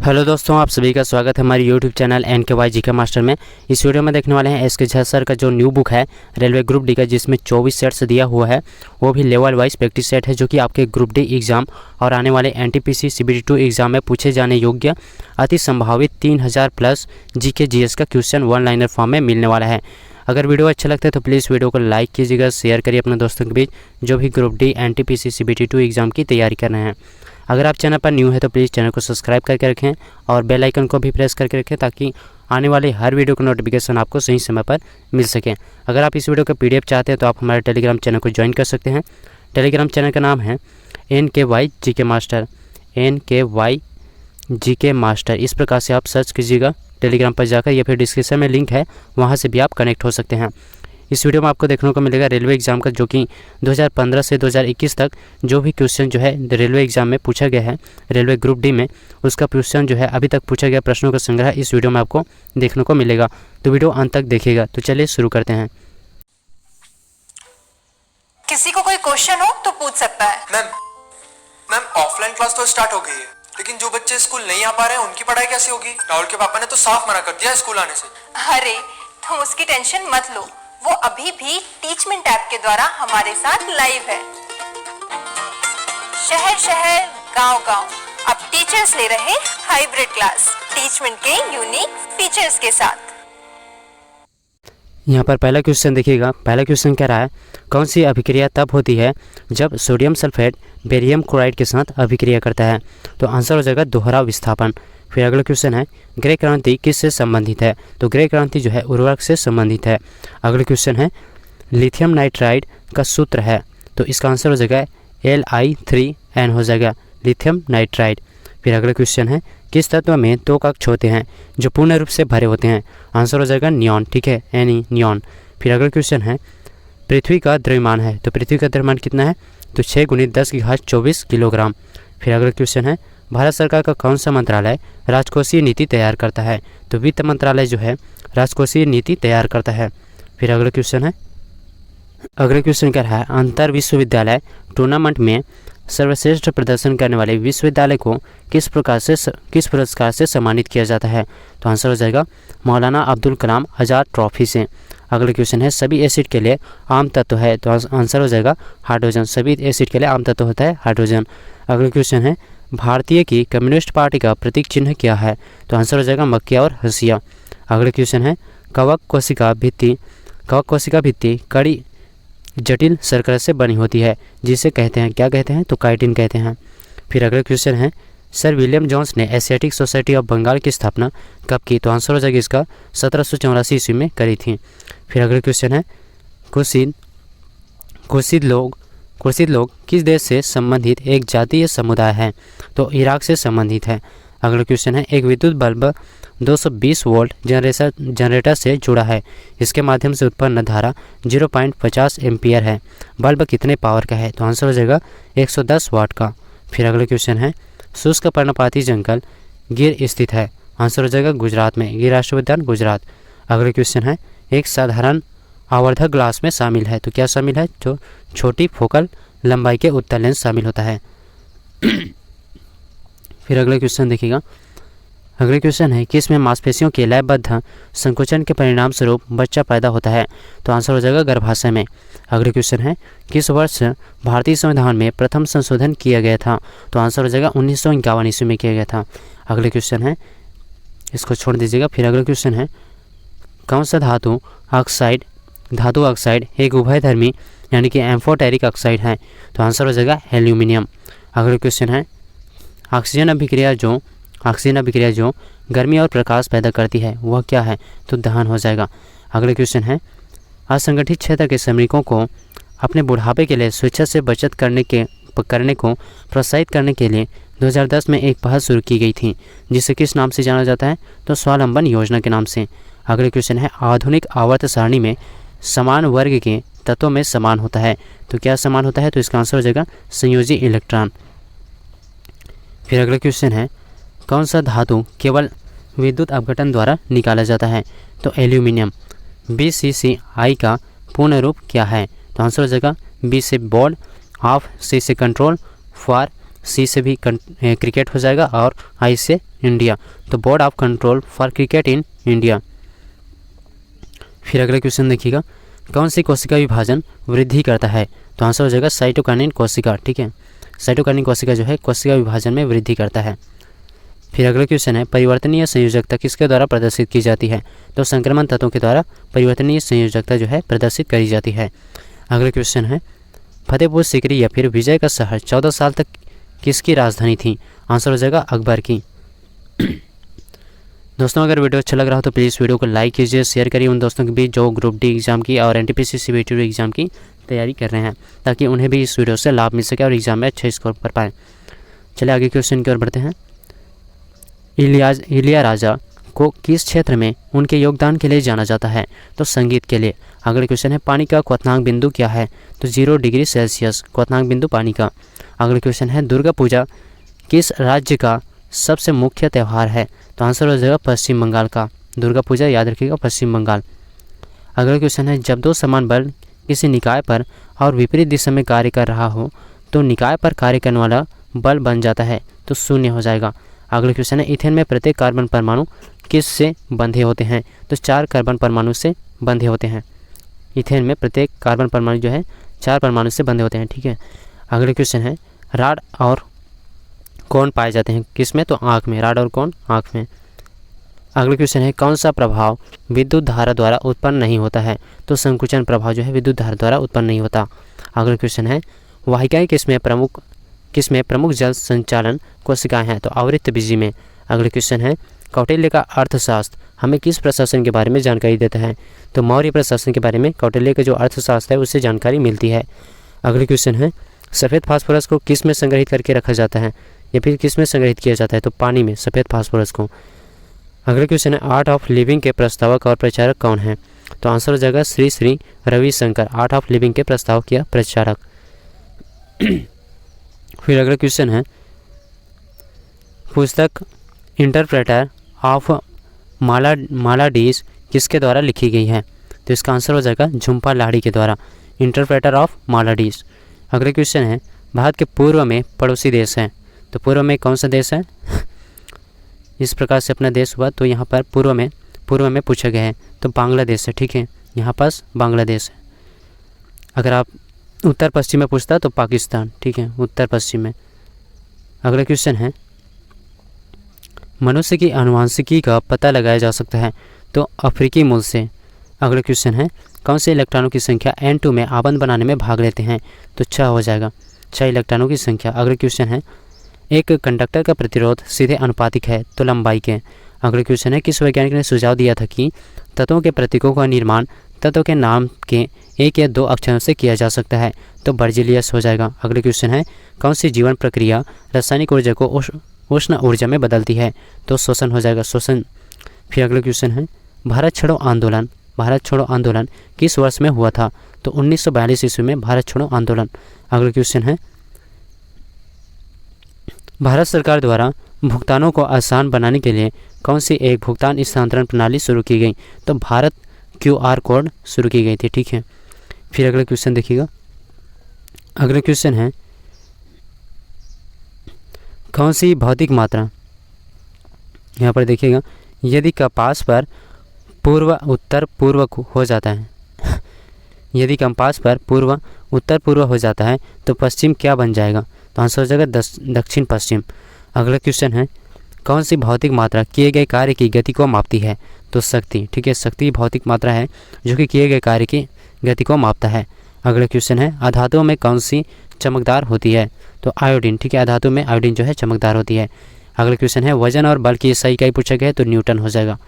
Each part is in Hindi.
हेलो दोस्तों, आप सभी का स्वागत है हमारे YouTube channel NKY GK master में। इस वीडियो में देखने वाले हैं SK झा सर का जो न्यू बुक है रेलवे ग्रुप डी का, जिसमें 24 सेट्स दिया हुआ है, वो भी लेवल वाइज प्रैक्टिस सेट है, जो कि आपके ग्रुप डी एग्जाम और आने वाले NTPC CBT2 एग्जाम में पूछे जाने योग्य अति संभावित 3000 प्लस GK GS का क्वेश्चन वन लाइनर फॉर्म में मिलने वाला है। अगर वीडियो अच्छा लगता है तो प्लीज़ वीडियो को लाइक कीजिएगा, शेयर करिए अपने दोस्तों के बीच जो भी group D NTPC CBT2 exam की तैयारी कर रहे हैं। अगर आप चैनल पर न्यू है तो प्लीज़ चैनल को सब्सक्राइब करके रखें और बेल आइकन को भी प्रेस करके रखें, ताकि आने वाले हर वीडियो का नोटिफिकेशन आपको सही समय पर मिल सके। अगर आप इस वीडियो का PDF चाहते हैं तो आप हमारे टेलीग्राम चैनल को ज्वाइन कर सकते हैं। टेलीग्राम चैनल का नाम है NKY GK master, NKY GK master. इस प्रकार से आप सर्च कीजिएगा टेलीग्राम पर जाकर, या फिर डिस्क्रिप्शन में लिंक है, वहाँ से भी आप कनेक्ट हो सकते हैं। इस वीडियो में आपको देखने को मिलेगा रेलवे एग्ज़ाम का, जो कि 2015 से 2021 तक जो भी क्वेश्चन जो है रेलवे एग्ज़ाम में पूछा गया है रेलवे ग्रुप डी में, उसका क्वेश्चन जो है अभी तक पूछा गया प्रश्नों का संग्रह इस वीडियो में आपको देखने को मिलेगा। तो वीडियो अंत तक देखिएगा। तो चलिए शुरू करते हैं। किसी को कोई क्वेश्चन हो तो पूछ सकता है। मैम ऑफलाइन क्लास तो स्टार्ट हो गई है, लेकिन जो बच्चे स्कूल नहीं आ पा रहे हैं उनकी पढ़ाई कैसे होगी? राहुल के पापा ने तो साफ मना कर दिया स्कूल आने से। अरे तुम उसकी टेंशन मत लो, वो अभी भी टीचमेंट ऐप के द्वारा हमारे साथ लाइव है। शहर शहर गांव गांव अब टीचर्स ले रहे हाइब्रिड क्लास टीचमेंट के यूनिक फीचर्स के साथ। यहाँ पर पहला क्वेश्चन देखिएगा। पहला क्वेश्चन कह रहा है, कौन सी अभिक्रिया तब होती है जब सोडियम सल्फेट बेरियम क्लोराइड के साथ अभिक्रिया करता है? तो आंसर हो जाएगा दोहरा विस्थापन। फिर अगला क्वेश्चन है, ग्रे क्रांति किससे संबंधित है? तो ग्रे क्रांति जो है उर्वरक से संबंधित है। अगला क्वेश्चन है, लिथियम नाइट्राइड का सूत्र है? तो इसका आंसर हो जाएगा Li3n हो जाएगा, लिथियम नाइट्राइड। फिर अगला क्वेश्चन है, किस तत्व में दो कक्ष होते हैं जो पूर्ण रूप से भरे होते हैं? आंसर हो जाएगा नियॉन, ठीक है, नियॉन। फिर अगला क्वेश्चन है, पृथ्वी का द्रव्यमान है? तो पृथ्वी का द्रव्यमान कितना है? तो 6 × 10⁻24 किलोग्राम। फिर अगला क्वेश्चन है, भारत सरकार का कौन सा मंत्रालय राजकोषीय नीति तैयार करता है? तो वित्त मंत्रालय जो है राजकोषीय नीति तैयार करता है। फिर अगला क्वेश्चन है, अगला क्वेश्चन क्या है, अंतर विश्वविद्यालय टूर्नामेंट में सर्वश्रेष्ठ प्रदर्शन करने वाले विश्वविद्यालय को किस पुरस्कार से सम्मानित किया जाता है? तो आंसर हो जाएगा मौलाना अब्दुल कलाम आज़ाद ट्रॉफी से। अगला क्वेश्चन है, सभी एसिड के लिए आम तत्व है? तो आंसर हो जाएगा हाइड्रोजन। सभी एसिड के लिए आम तत्व होता है हाइड्रोजन। अगला क्वेश्चन है, भारतीय की कम्युनिस्ट पार्टी का प्रतीक चिन्ह क्या है? तो आंसर हो जाएगा मक्खिया और हंसिया। अगला क्वेश्चन है, कवक कोशिका भित्ति कड़ी जटिल शर्करा से बनी होती है, जिसे कहते हैं, क्या कहते हैं? तो काइटिन कहते हैं। फिर अगला क्वेश्चन है, सर विलियम जोन्स ने एशियाटिक सोसाइटी ऑफ बंगाल की स्थापना कब की? तो आंसर हो जाएगा इसका 1784 ईस्वी में करी थी। फिर अगला क्वेश्चन है, कुर्शिद लोग किस देश से संबंधित एक जातीय समुदाय है? तो इराक से संबंधित है। अगला क्वेश्चन है, एक विद्युत बल्ब 220 वोल्ट जनरेटर से जुड़ा है, इसके माध्यम से उत्पन्न धारा 0.50 एम्पियर है, बल्ब कितने पावर का है? तो आंसर हो जाएगा 110 वाट का। फिर अगला क्वेश्चन है, शुष्क पर्णपाती जंगल गिर स्थित है? आंसर हो जाएगा गुजरात में, गिर राष्ट्रीय उद्यान गुजरात। अगला क्वेश्चन है, एक साधारण आवर्धक ग्लास में शामिल है? तो क्या शामिल है? जो छोटी फोकल लंबाई के उत्तल लेंस शामिल होता है। फिर अगला क्वेश्चन देखिएगा। अगला क्वेश्चन है, किस में मांसपेशियों के लयबद्ध संकोचन के परिणाम स्वरूप बच्चा पैदा होता है? तो आंसर हो जाएगा गर्भाशय में। अगला क्वेश्चन है, किस वर्ष भारतीय संविधान में प्रथम संशोधन किया गया था? तो आंसर हो जाएगा 1951 ईस्वी में किया गया था। अगला क्वेश्चन है, इसको छोड़ दीजिएगा। फिर अगला क्वेश्चन है, कौन सा धातु ऑक्साइड एक उभयधर्मी यानी कि एम्फोटेरिक ऑक्साइड है? तो आंसर हो जाएगा एल्यूमिनियम। अगला क्वेश्चन है, ऑक्सीजन अभिक्रिया जो गर्मी और प्रकाश पैदा करती है वह क्या है? तो दहन हो जाएगा। अगला क्वेश्चन है, असंगठित क्षेत्र के श्रमिकों को अपने बुढ़ापे के लिए स्वेच्छा से बचत करने को प्रोत्साहित करने के लिए 2010 में एक पहल शुरू की गई थी, जिसे किस नाम से जाना जाता है? तो स्वावलंबन योजना के नाम से। अगला क्वेश्चन है, आधुनिक आवर्त सारणी में समान वर्ग के तत्वों में समान होता है? तो क्या समान होता है? तो इसका आंसर हो जाएगा संयोजी इलेक्ट्रॉन। फिर अगला क्वेश्चन है, कौन सा धातु केवल विद्युत अपघटन द्वारा निकाला जाता है? तो एल्यूमिनियम। BCCI का पूर्ण रूप क्या है? तो आंसर हो जाएगा B से बोर्ड, ऑफ, C से कंट्रोल, फॉर, सी से भी क्रिकेट हो जाएगा और आई से इंडिया, तो board of control for cricket in India. फिर अगला क्वेश्चन देखिएगा, कौन सी कोशिका विभाजन वृद्धि करता है? तो आंसर हो जाएगा साइटोकाइनिन कोशिका। ठीक है, साइटोकाइनिन कोशिका जो है कोशिका विभाजन में वृद्धि करता है। फिर अगला क्वेश्चन है, परिवर्तनीय संयोजकता किसके द्वारा प्रदर्शित की जाती है? तो संक्रमण तत्वों के द्वारा परिवर्तनीय संयोजकता जो है प्रदर्शित करी जाती है। अगला क्वेश्चन है, फतेहपुर सीकरी या फिर विजय का शहर 14 साल तक किसकी राजधानी थी? आंसर हो जाएगा अकबर की। दोस्तों अगर वीडियो अच्छा लग रहा हो तो प्लीज़ वीडियो को लाइक कीजिए, शेयर करिए उन दोस्तों के बीच जो ग्रुप डी एग्जाम की और एनटीपीसी सीबीटी एग्जाम की तैयारी कर रहे हैं, ताकि उन्हें भी इस वीडियो से लाभ मिल सके और एग्जाम में अच्छे स्कोर कर पाएँ। चलिए आगे क्वेश्चन की ओर बढ़ते हैं। इलियाराजा को किस क्षेत्र में उनके योगदान के लिए जाना जाता है? तो संगीत के लिए। अगला क्वेश्चन है, पानी का क्वथनांक बिंदु क्या है? तो 0 डिग्री सेल्सियस क्वथनांक बिंदु पानी का। अगला क्वेश्चन है, दुर्गा पूजा किस राज्य का सबसे मुख्य त्यौहार है? तो आंसर हो जाएगा पश्चिम बंगाल का। दुर्गा पूजा याद रखिएगा पश्चिम बंगाल। अगला क्वेश्चन है, जब दो समान बल किसी निकाय पर और विपरीत दिशा में कार्य कर रहा हो तो निकाय पर कार्य करने वाला बल बन जाता है, तो 0 हो जाएगा। अगला क्वेश्चन है, इथेन में प्रत्येक कार्बन परमाणु किस से बंधे होते हैं? तो 4 कार्बन परमाणु से बंधे होते हैं। इथेन में प्रत्येक कार्बन परमाणु जो है 4 परमाणु से बंधे होते हैं। ठीक है, अगला क्वेश्चन है, राड और कोण पाए जाते हैं किस में? तो आँख में। राड और कोण आँख में। अगला क्वेश्चन है, कौन सा प्रभाव विद्युत धारा द्वारा उत्पन्न नहीं होता है? तो संकुचन प्रभाव जो है विद्युत धारा द्वारा उत्पन्न नहीं होता। अगला क्वेश्चन है, वाहिकाएं किसमें प्रमुख जल संचालन कोशिकाएं हैं? तो आवृत्त बीजी में। अगला क्वेश्चन है, कौटिल्य का अर्थशास्त्र हमें किस प्रशासन के बारे में जानकारी देता है? तो मौर्य प्रशासन के बारे में कौटिल्य का जो अर्थशास्त्र है उससे जानकारी मिलती है। अगला क्वेश्चन है, सफ़ेद फास्फोरस को किस में संग्रहित करके रखा जाता है या फिर किस में संग्रहित किया जाता है? तो पानी में, सफ़ेद फास्फोरस को। अगला क्वेश्चन है, आर्ट ऑफ लिविंग के प्रस्तावक और प्रचारक कौन है? तो आंसर हो जाएगा Shri Shri Ravishankar, art of living के प्रस्तावक या प्रचारक। फिर अगला क्वेश्चन है, पुस्तक इंटरप्रेटर ऑफ मालाडीज किसके द्वारा लिखी गई है? तो इसका आंसर हो जाएगा झुम्पा लाहिड़ी के द्वारा, इंटरप्रेटर ऑफ मालाडीज। अगला क्वेश्चन है, भारत के पूर्व में पड़ोसी देश है, तो पूर्व में कौन सा देश है? इस प्रकार से अपना देश हुआ, तो यहाँ पर पूर्व में पूछा गया है, तो बांग्लादेश है। ठीक है, यहाँ पास बांग्लादेश है। अगर आप उत्तर पश्चिम में पूछता तो पाकिस्तान। ठीक है, उत्तर पश्चिम में। अगला क्वेश्चन है, मनुष्य की आनुवंशिकी का पता लगाया जा सकता है, तो अफ्रीकी मूल से। अगला क्वेश्चन है, कौन से इलेक्ट्रॉनों की संख्या N2 में आबंध बनाने में भाग लेते हैं? तो 6 हो जाएगा, 6 इलेक्ट्रॉनों की संख्या। अगला क्वेश्चन है, एक कंडक्टर का प्रतिरोध सीधे अनुपातिक है, तो लंबाई के। अगला क्वेश्चन है, किस वैज्ञानिक ने सुझाव दिया था कि तत्वों के प्रतीकों का निर्माण तत्व के नाम के 1 या 2 अक्षरों से किया जा सकता है? तो बर्जिलियस हो जाएगा। अगला क्वेश्चन है, कौन सी जीवन प्रक्रिया रासायनिक ऊर्जा को उष्ण ऊर्जा में बदलती है? तो श्वसन हो जाएगा, श्वसन। फिर अगला क्वेश्चन है, भारत छोड़ो आंदोलन किस वर्ष में हुआ था? तो 1942 ईस्वी में भारत छोड़ो आंदोलन। अगला क्वेश्चन है, भारत सरकार द्वारा भुगतानों को आसान बनाने के लिए कौन सी एक भुगतान स्थानांतरण प्रणाली शुरू की गई? तो भारत QR कोड शुरू की गई थी। ठीक है, फिर अगला क्वेश्चन देखिएगा। अगला क्वेश्चन है, कौन सी भौतिक मात्रा, यहाँ पर देखिएगा, यदि कपास पर पूर्व उत्तर पूर्व हो जाता है यदि कंपास पर पूर्व उत्तर पूर्व हो जाता है तो पश्चिम क्या बन जाएगा? तो आंसर हो जाएगा दक्षिण पश्चिम। अगला क्वेश्चन है, कौन सी भौतिक मात्रा किए गए कार्य की गति को मापती है? तो शक्ति। ठीक है, शक्ति भौतिक मात्रा है जो कि किए गए कार्य की गति को मापता है। अगला क्वेश्चन है, अधातुओं में कौन सी चमकदार होती है? तो आयोडीन। ठीक है, अधातु में आयोडीन जो है चमकदार होती है। अगला क्वेश्चन है, वजन और बल की सही इकाई पूछा गया है, तो न्यूटन हो जाएगा।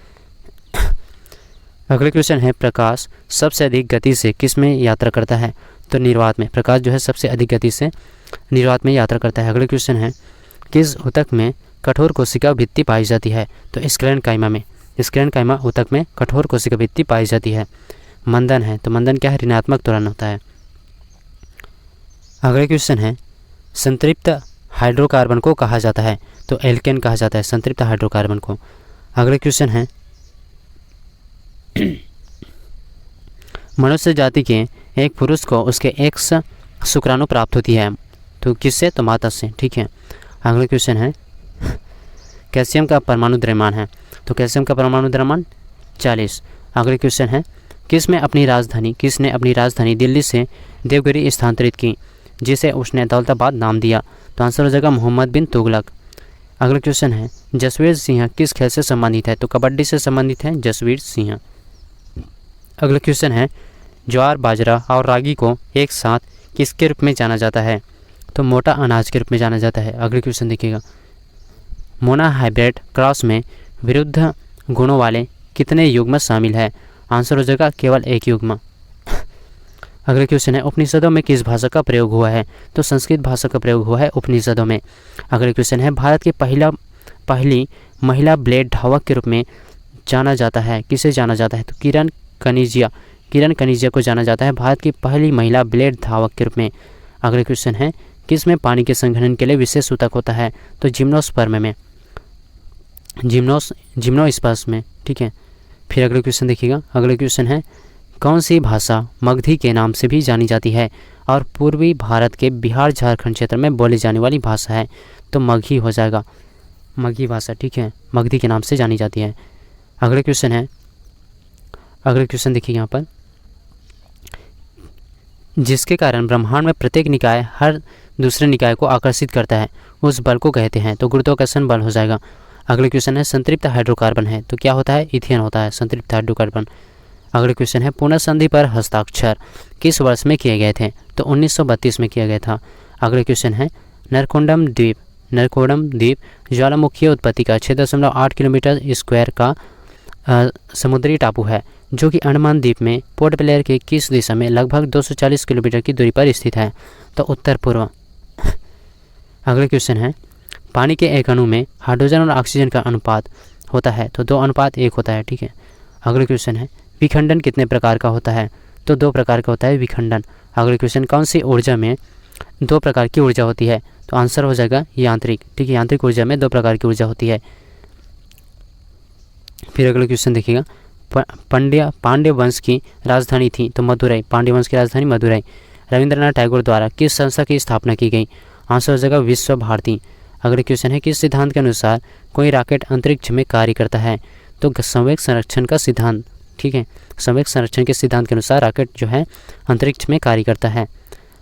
अगला क्वेश्चन है, प्रकाश सबसे अधिक गति से किस में यात्रा करता है? तो निर्वात में। प्रकाश जो है सबसे अधिक गति से निर्वात में यात्रा करता है। अगला क्वेश्चन है, किस ऊतक में कठोर कोशिका भित्ति पाई जाती है? तो स्क्लेरेन्काइमा में। स्क्लेरेन्काइमा ऊतक में कठोर कोशिका भित्ति पाई जाती है। मंदन है, तो मंदन क्या है? ऋणात्मक त्वरण होता है। अगला क्वेश्चन है, संतृप्त हाइड्रोकार्बन को कहा जाता है? तो एल्केन कहा जाता है संतृप्त हाइड्रोकार्बन को। अगला क्वेश्चन है, मनुष्य जाति के एक पुरुष को उसके X शुक्राणु प्राप्त होती है, तो किससे? तो माता से। ठीक है, अगला क्वेश्चन है कैल्शियम का परमाणु द्रव्यमान है, तो कैल्शियम का परमाणु द्रव्यमान 40। अगला क्वेश्चन है किसने अपनी राजधानी दिल्ली से देवगिरी स्थानांतरित की जिसे उसने दौलताबाद नाम दिया, तो आंसर हो जाएगा मोहम्मद बिन तुगलक। अगला क्वेश्चन है जसवीर सिंह किस खेल से संबंधित है, तो कबड्डी से संबंधित है जसवीर सिंह। अगला क्वेश्चन है ज्वार बाजरा और रागी को एक साथ किसके रूप में जाना जाता है, तो मोटा अनाज के रूप में जाना जाता है। अगला क्वेश्चन देखिएगा मोनोहाइब्रिड क्रॉस में विरुद्ध गुणों वाले कितने युग्म शामिल है, आंसर हो जाएगा केवल एक युग्म। अगला क्वेश्चन है उपनिषदों में किस भाषा का प्रयोग हुआ है, तो संस्कृत भाषा का प्रयोग हुआ है उपनिषदों में। अगला क्वेश्चन है भारत की पहली महिला ब्लेड धावक के रूप में जाना जाता है, किसे जाना जाता है, तो किरण कनिजिया को जाना जाता है भारत की पहली महिला ब्लेड धावक के रूप में। अगला क्वेश्चन है किस में पानी के संघनन के लिए विशेष ऊतक होता है, तो जिम्नोस्पर्म में, जिम्नोस्पर्म में, ठीक है। फिर अगला क्वेश्चन देखिएगा। अगला क्वेश्चन है कौन सी भाषा मगधी के नाम से भी जानी जाती है और पूर्वी भारत के बिहार झारखंड क्षेत्र में बोली जाने वाली भाषा है, तो मगही हो जाएगा, मगही भाषा, ठीक है, मगधी के नाम से जानी जाती है। अगला क्वेश्चन है, अगला क्वेश्चन देखिए यहाँ पर जिसके कारण ब्रह्मांड में प्रत्येक निकाय हर दूसरे निकाय को आकर्षित करता है उस बल को कहते हैं, तो गुरुत्वाकर्षण बल हो जाएगा। अगला क्वेश्चन है संतृप्त हाइड्रोकार्बन है, तो क्या होता है, इथेन होता है संतृप्त हाइड्रोकार्बन। अगला क्वेश्चन है पुनः संधि पर हस्ताक्षर किस वर्ष में किए गए थे, तो 1932 में किया गया था। अगला क्वेश्चन है नरकोंडम द्वीप ज्वालामुखी उत्पत्ति का 6.8 किलोमीटर स्क्वायर का समुद्री टापू है जो कि अंडमान द्वीप में पोर्ट ब्लेयर के किस दिशा में लगभग 240 किलोमीटर की दूरी पर स्थित है, तो उत्तर पूर्व। अगला क्वेश्चन है पानी के एक अणु में हाइड्रोजन और ऑक्सीजन का अनुपात होता है, तो 2:1 होता है, ठीक है। अगला क्वेश्चन है विखंडन कितने प्रकार का होता है, तो 2 प्रकार का होता है विखंडन। अगला क्वेश्चन कौन सी ऊर्जा में 2 प्रकार की ऊर्जा होती है, तो आंसर हो जाएगा यांत्रिक, ठीक है, यांत्रिक ऊर्जा में 2 प्रकार की ऊर्जा होती है। फिर अगला क्वेश्चन देखिएगा पांड्य वंश की राजधानी थी, तो मदुरई, पांड्य वंश की राजधानी मदुरई। रविंद्रनाथ टैगोर द्वारा किस संस्था की स्थापना की गई, आंसर हो जाएगा विश्व भारती। अगला क्वेश्चन है किस सिद्धांत के अनुसार कोई रॉकेट अंतरिक्ष में कार्य करता है, तो संवेग संरक्षण का सिद्धांत, ठीक है, संवेग संरक्षण के सिद्धांत के अनुसार रॉकेट जो है अंतरिक्ष में कार्य करता है।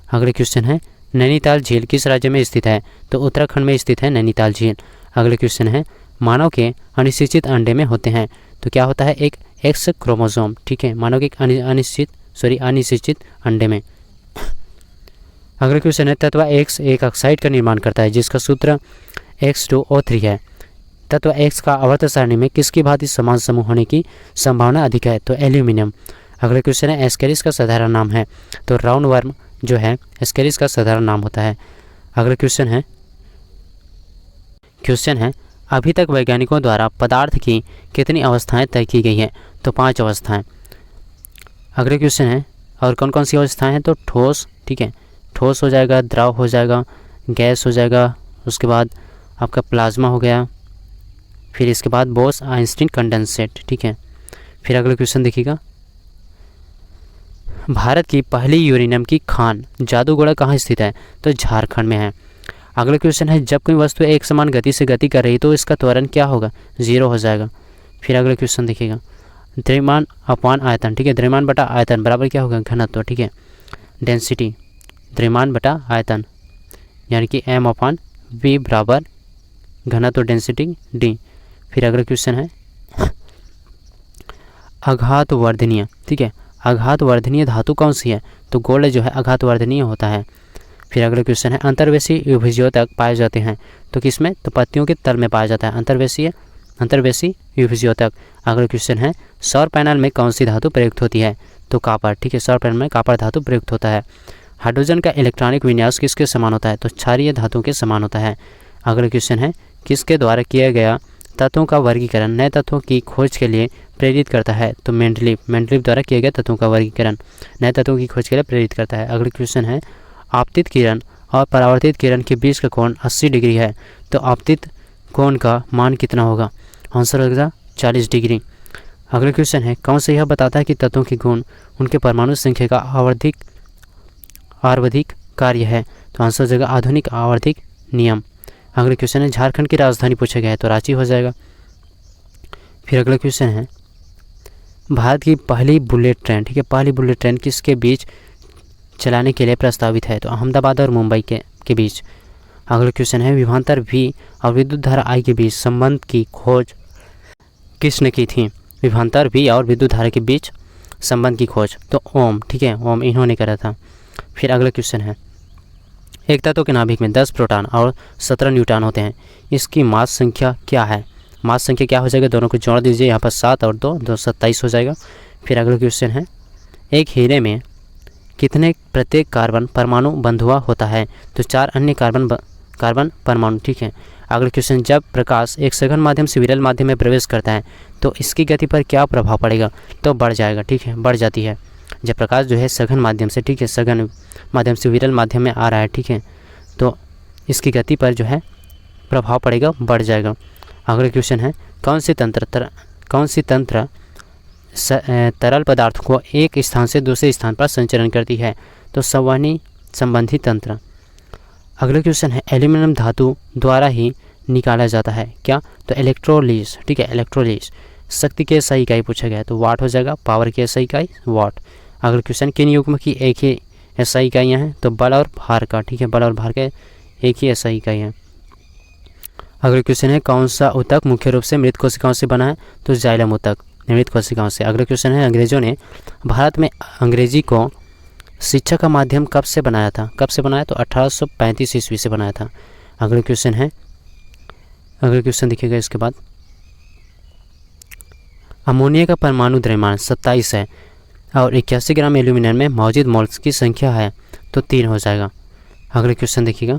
अगला क्वेश्चन है नैनीताल झील किस राज्य में स्थित है, तो उत्तराखंड में स्थित है नैनीताल झील। अगला क्वेश्चन है मानव के अनिश्चित अंडे में होते हैं, तो क्या होता है, एक एक्स क्रोमोसोम, ठीक है, मानव के अनिश्चित अंडे में। अगला क्वेश्चन है तत्व X एक ऑक्साइड का निर्माण करता है जिसका सूत्र X2O3 है। तत्व X का आवर्त सारणी में किसकी भांति समान समूह होने की संभावना अधिक है, तो एल्यूमिनियम। अगला क्वेश्चन है एस्केरिस का साधारण नाम है, तो राउंड वर्म जो है एस्केरिस का साधारण नाम होता है। अगला क्वेश्चन है अभी तक वैज्ञानिकों द्वारा पदार्थ की कितनी अवस्थाएं तय की गई हैं, तो 5 अवस्थाएं। अगला क्वेश्चन है और कौन कौन सी अवस्थाएं हैं, तो ठोस, ठीक है, ठोस हो जाएगा, द्रव हो जाएगा, गैस हो जाएगा, उसके बाद आपका प्लाज्मा हो गया, फिर इसके बाद बोस आइंस्टीन कंडेंसेट, ठीक है। फिर अगला क्वेश्चन देखिएगा भारत की पहली यूरेनियम की खान जादूगोड़ा कहाँ स्थित है, तो झारखंड में है। अगला क्वेश्चन है जब कोई वस्तु एक समान गति से गति कर रही तो इसका त्वरण क्या होगा, 0 हो जाएगा। फिर अगला क्वेश्चन देखिएगा द्रव्यमान अपान आयतन, ठीक है, द्रव्यमान बटा आयतन बराबर क्या होगा, घनत्व, ठीक है, डेंसिटी, द्रव्यमान बटा आयतन यानी कि m/v बराबर घनत्व डेंसिटी d। फिर अगला क्वेश्चन है आघातवर्धनीय, ठीक है, आघातवर्धनीय धातु कौन सी है, तो गोल्ड जो है आघातवर्धनीय होता है। फिर अगला क्वेश्चन है अंतर्वेशी युभज्योतक पाए जाते हैं, तो किसमें, तो पत्तियों के तल में पाया जाता है अंतर्वेशी युभज्योतक। अगला क्वेश्चन है सौर पैनल में कौन सी धातु प्रयुक्त होती है, तो कापर, ठीक है, सौर पैनल में कापर धातु प्रयुक्त होता है। हाइड्रोजन का इलेक्ट्रॉनिक विन्यास किसके समान होता है, तो क्षारीय धातुओं के समान होता है। अगला क्वेश्चन है किसके द्वारा किया गया तत्वों का वर्गीकरण नए तत्वों की खोज के लिए प्रेरित करता है, तो मेंडलीव द्वारा किया गया तत्वों का वर्गीकरण नए तत्वों की खोज के लिए प्रेरित करता है। अगला क्वेश्चन है आपतित किरण और परावर्तित किरण के बीच का कोण 80 डिग्री है, तो आपतित कोण का मान कितना होगा, आंसर होगा 40 डिग्री। अगला क्वेश्चन है कौन सा यह बताता है कि तत्वों के गुण उनके परमाणु संख्या का आवधिक कार्य है, तो आंसर हो जाएगा आधुनिक आवर्धिक नियम। अगला क्वेश्चन है झारखंड की राजधानी पूछा गया है तो रांची हो जाएगा। फिर अगला क्वेश्चन है भारत की पहली बुलेट ट्रेन, ठीक है, पहली बुलेट ट्रेन किसके बीच चलाने के लिए प्रस्तावित है? तो अहमदाबाद और मुंबई के बीच। अगला क्वेश्चन है विभवांतर V और विद्युत धारा I के बीच संबंध की खोज किसने की थी? विभवांतर V और विद्युत धारा के बीच संबंध की खोज तो ओम, ठीक है, ओम इन्होंने करा था। फिर अगला क्वेश्चन है एक तत्व के नाभिक में 10 प्रोटॉन और 17 न्यूट्रॉन होते हैं, इसकी मास संख्या क्या है? मास संख्या क्या हो जाएगा? दोनों को जोड़ दीजिए, यहाँ पर 7 और 2 27 हो जाएगा। फिर अगला क्वेश्चन है एक हीरे में कितने प्रत्येक कार्बन परमाणु बंधुआ होता है? तो 4 अन्य कार्बन परमाणु, ठीक है। अगला क्वेश्चन जब प्रकाश एक सघन माध्यम से विरल माध्यम में प्रवेश करता है तो इसकी गति पर क्या प्रभाव पड़ेगा? तो बढ़ जाएगा, ठीक है, बढ़ जाती है। जब प्रकाश जो है सघन माध्यम से, ठीक है, सघन माध्यम से विरल माध्यम में आ रहा है, ठीक है, तो इसकी गति पर जो है प्रभाव पड़ेगा, बढ़ जाएगा। अगला क्वेश्चन है कौन सी तंत्र तरल पदार्थ को एक स्थान से दूसरे स्थान पर संचरण करती है? तो संवहनी संबंधी तंत्र। अगला क्वेश्चन है एल्यूमिनियम धातु द्वारा ही निकाला जाता है क्या? तो इलेक्ट्रोलिस, ठीक है, इलेक्ट्रोलिस। शक्ति की SI इकाई पूछा गया है तो वाट हो जाएगा, पावर की SI इकाई वाट। अगला क्वेश्चन किन युग्म की एक ही SI इकाइयाँ हैं? तो बल और भार का, ठीक है, बल और भार का एक ही SI इकाई है। अगला क्वेश्चन है कौन सा ऊतक मुख्य रूप से मृत कोशिकाओं से बना है? तो जाइलम ऊतक मृत कोशिकाओं से। अगला क्वेश्चन है अंग्रेजों ने भारत में अंग्रेजी को शिक्षा का माध्यम कब से बनाया था? कब से बनाया? तो 1835 ईस्वी से बनाया था। अगला क्वेश्चन देखिएगा इसके बाद अमोनिया का परमाणु द्रव्यमान 27 है और 81 ग्राम एल्यूमिनियम में मौजूद मोल्स की संख्या है तो 3 हो जाएगा। अगला क्वेश्चन देखिएगा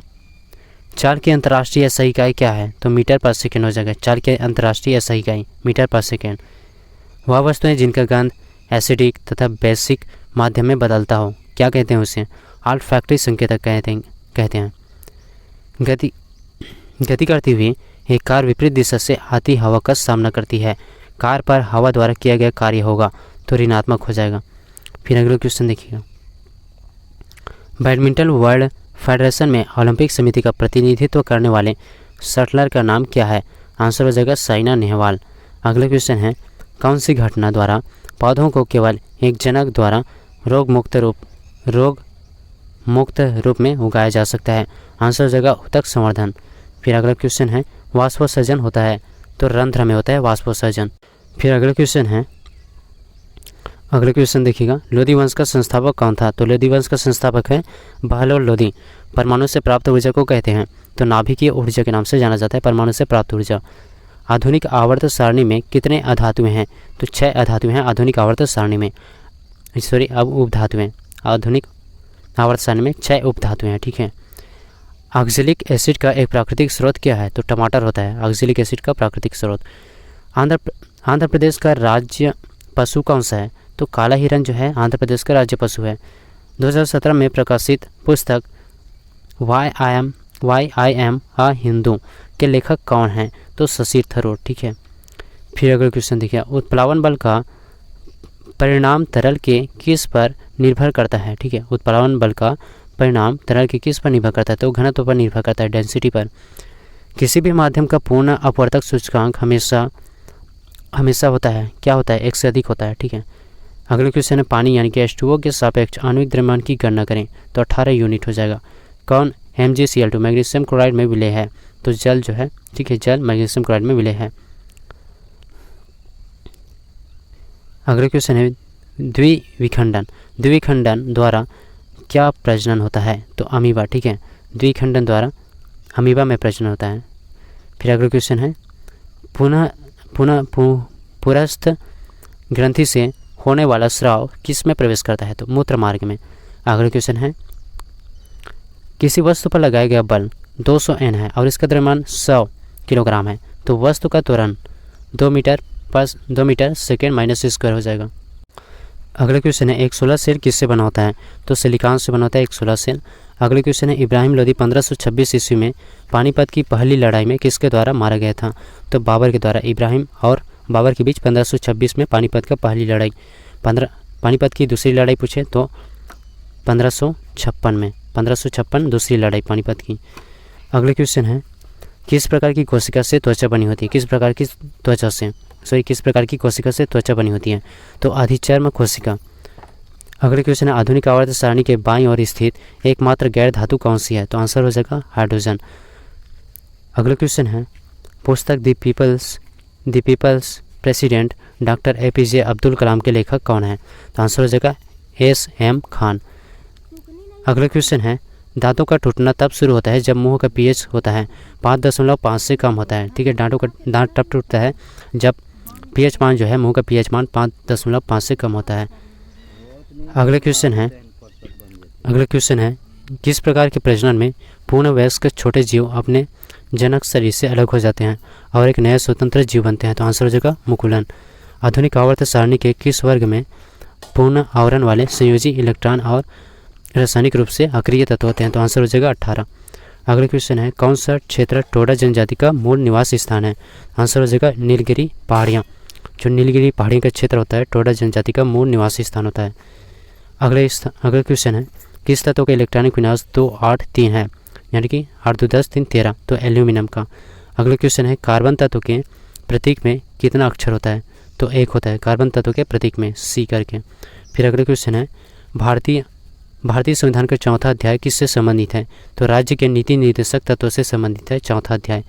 चाल की अंतर्राष्ट्रीय SI इकाई क्या है? तो मीटर पर सेकेंड हो जाएगा। चाल की अंतर्राष्ट्रीय SI इकाई मीटर पर सेकेंड। वह वस्तुएं जिनका गंध एसिडिक तथा बेसिक माध्यम में बदलता हो क्या कहते हैं? उसे ऑल्फैक्टरी संकेतक कहते हैं। गति करती हुई एक कार विपरीत दिशा से आती हवा का सामना करती है, कार पर हवा द्वारा किया गया कार्य होगा तो ऋणात्मक हो जाएगा। फिर अगला क्वेश्चन देखिएगा बैडमिंटन वर्ल्ड फेडरेशन में ओलंपिक समिति का प्रतिनिधित्व करने वाले शटलर का नाम क्या है? आंसर हो जाएगा साइना नेहवाल। अगला क्वेश्चन है कौन सी घटना द्वारा पौधों को केवल एक जनक द्वारा रोग मुक्त रूप में उगाया जा सकता है? आंसर हो जाएगा ऊतक संवर्धन। फिर अगला क्वेश्चन है वाष्पोत्सर्जन होता है तो रंध्र में होता है वाष्पोत्सर्जन। फिर अगला क्वेश्चन देखिएगा लोधी वंश का संस्थापक कौन था? तो लोधी वंश का संस्थापक है बहलोल लोधी। परमाणु से प्राप्त ऊर्जा को कहते हैं? तो नाभिकीय ऊर्जा के नाम से जाना जाता है परमाणु से प्राप्त ऊर्जा। आधुनिक आवर्त सारणी में कितने अधातुएं हैं? तो 6 अधातुएं हैं आधुनिक आवर्त सारणी में, अब उपधातुएं। आधुनिक आवर्त सारणी में 6 उपधातुएं हैं, ठीक है। ऑक्जेलिक एसिड का एक प्राकृतिक स्रोत क्या है? तो टमाटर होता है ऑक्जेलिक एसिड का प्राकृतिक स्रोत। आंध्र प्रदेश का राज्य पशु कौन सा है? तो काला हिरन जो है आंध्र प्रदेश का राज्य पशु है। 2017 में प्रकाशित पुस्तक why I am a Hindu के लेखक कौन हैं? तो शशि थरूर, ठीक है। फिर अगला क्वेश्चन देखिए उत्प्लावन बल का परिणाम तरल के किस पर निर्भर करता है? ठीक है, उत्प्लावन बल का परिणाम तरल के किस पर निर्भर करता है? तो घनत्व पर निर्भर करता है, डेंसिटी पर। किसी भी माध्यम का पूर्ण अपवर्तक सूचकांक हमेशा होता है, क्या होता है? 1 से अधिक होता है, ठीक है। अगला क्वेश्चन है पानी यानी कि H2O के सापेक्ष आणविक द्रव्यमान की गणना करें तो 18 यूनिट हो जाएगा। कौन? MgCl2 मैग्नीशियम क्लोराइड में विलय है, तो जल जो है, ठीक है, जल मैग्नीशियम क्लोराइड में विलय है। अगला क्वेश्चन है द्विविखंडन द्वारा क्या प्रजनन होता है? तो अमीबा, ठीक है, द्विखंडन द्वारा अमीबा में प्रजनन होता है। फिर अगला क्वेश्चन है पुरस्थ ग्रंथि से होने वाला स्राव किस में प्रवेश करता है? तो मूत्र मार्ग में। अगला क्वेश्चन है किसी वस्तु पर लगाया गया बल 200 N है और इसका द्रव्यमान 100 किलोग्राम है, तो वस्तु का त्वरण 2 मीटर सेकेंड माइनस स्क्वायर हो जाएगा। अगला क्वेश्चन है एक सोलर सेल किससे बना होता है? तो सिलिकॉन से बना होता है एक सोलर सेल। अगला क्वेश्चन है इब्राहिम लोदी 1526 ईस्वी में पानीपत की पहली लड़ाई में किसके द्वारा मारा गया था? तो बाबर के द्वारा। इब्राहिम और बाबर के बीच 1526 में पानीपत का पहली लड़ाई। पानीपत की दूसरी लड़ाई पूछे तो 1556 में, 1556 दूसरी लड़ाई पानीपत की। अगले क्वेश्चन है किस प्रकार की कोशिका से त्वचा बनी होती है? किस प्रकार की त्वचा से किस प्रकार की कोशिका से त्वचा बनी होती है? तो अधिचर्म कोशिका। अगले क्वेश्चन है आधुनिक आवर्त सारणी के बाईं ओर स्थित एकमात्र गैर धातु कौन सी है? तो आंसर हो जाएगा हाइड्रोजन। अगला क्वेश्चन है पुस्तक the people's president doctor APJ Abdul Kalam के लेखक कौन है? तो आंसर हो जाएगा SM खान। अगला क्वेश्चन है दांतों का टूटना तब शुरू होता है जब मुंह का pH होता है 5.5 से कम होता है। ठीक है, दांत तब टूटता है जब pH मान जो है मुंह का pH मान 5.5 से कम होता है। अगला क्वेश्चन है किस प्रकार के प्रजनन में पूर्ण वयस्क छोटे जीव अपने जनक शरीर से अलग हो जाते हैं और एक नया स्वतंत्र जीव बनते हैं? तो आंसर हो जाएगा मुकुलन। आधुनिक आवर्त सारणी के किस वर्ग में पूर्ण आवरण वाले संयोजी इलेक्ट्रॉन और रासायनिक रूप से अक्रिय तत्व होते हैं? तो आंसर हो जाएगा 18। अगला क्वेश्चन है कौन सा क्षेत्र टोडा जनजाति का मूल निवास स्थान है? आंसर हो जाएगा नीलगिरी पहाड़ियाँ। जो नीलगिरी पहाड़ियों का क्षेत्र होता है टोडा जनजाति का मूल निवास स्थान होता है। अगला क्वेश्चन है किस तत्व का इलेक्ट्रॉनिक विन्यास 2 8 3 है, यानी कि 8 2 10 3 13? तो एल्यूमिनियम का। अगला क्वेश्चन है कार्बन तत्व के प्रतीक में कितना अक्षर होता है? तो 1 होता है कार्बन तत्व के प्रतीक में, C करके। फिर अगला क्वेश्चन है भारतीय संविधान का चौथा अध्याय किससे संबंधित है? तो राज्य के नीति निर्देशक तत्व से संबंधित है चौथा अध्याय।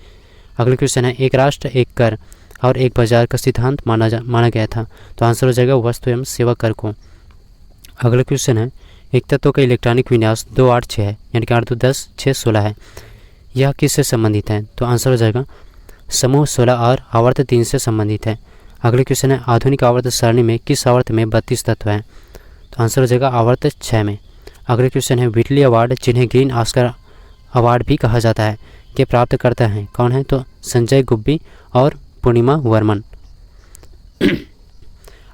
अगला क्वेश्चन है एक राष्ट्र एक कर और एक बाजार का सिद्धांत माना गया था? तो आंसर हो जाएगा वस्तु एवं सेवा कर को। अगला क्वेश्चन है एक तत्व का इलेक्ट्रॉनिक विन्यास 2 8 6 है, यानी कि 8 2 10 6 16 है। यह किससे संबंधित है? तो आंसर हो जाएगा समूह 16 और आवर्त 3 से संबंधित है। अगले क्वेश्चन है आधुनिक आवर्त सारणी में किस आवर्त में 32 तत्व हैं? तो आंसर हो जाएगा आवर्त 6 में। अगले क्वेश्चन है व्हिटली अवार्ड जिन्हें ग्रीन ऑस्कर अवार्ड भी कहा जाता है के प्राप्त करता है कौन है? तो संजय गुब्बी और पूर्णिमा वर्मन।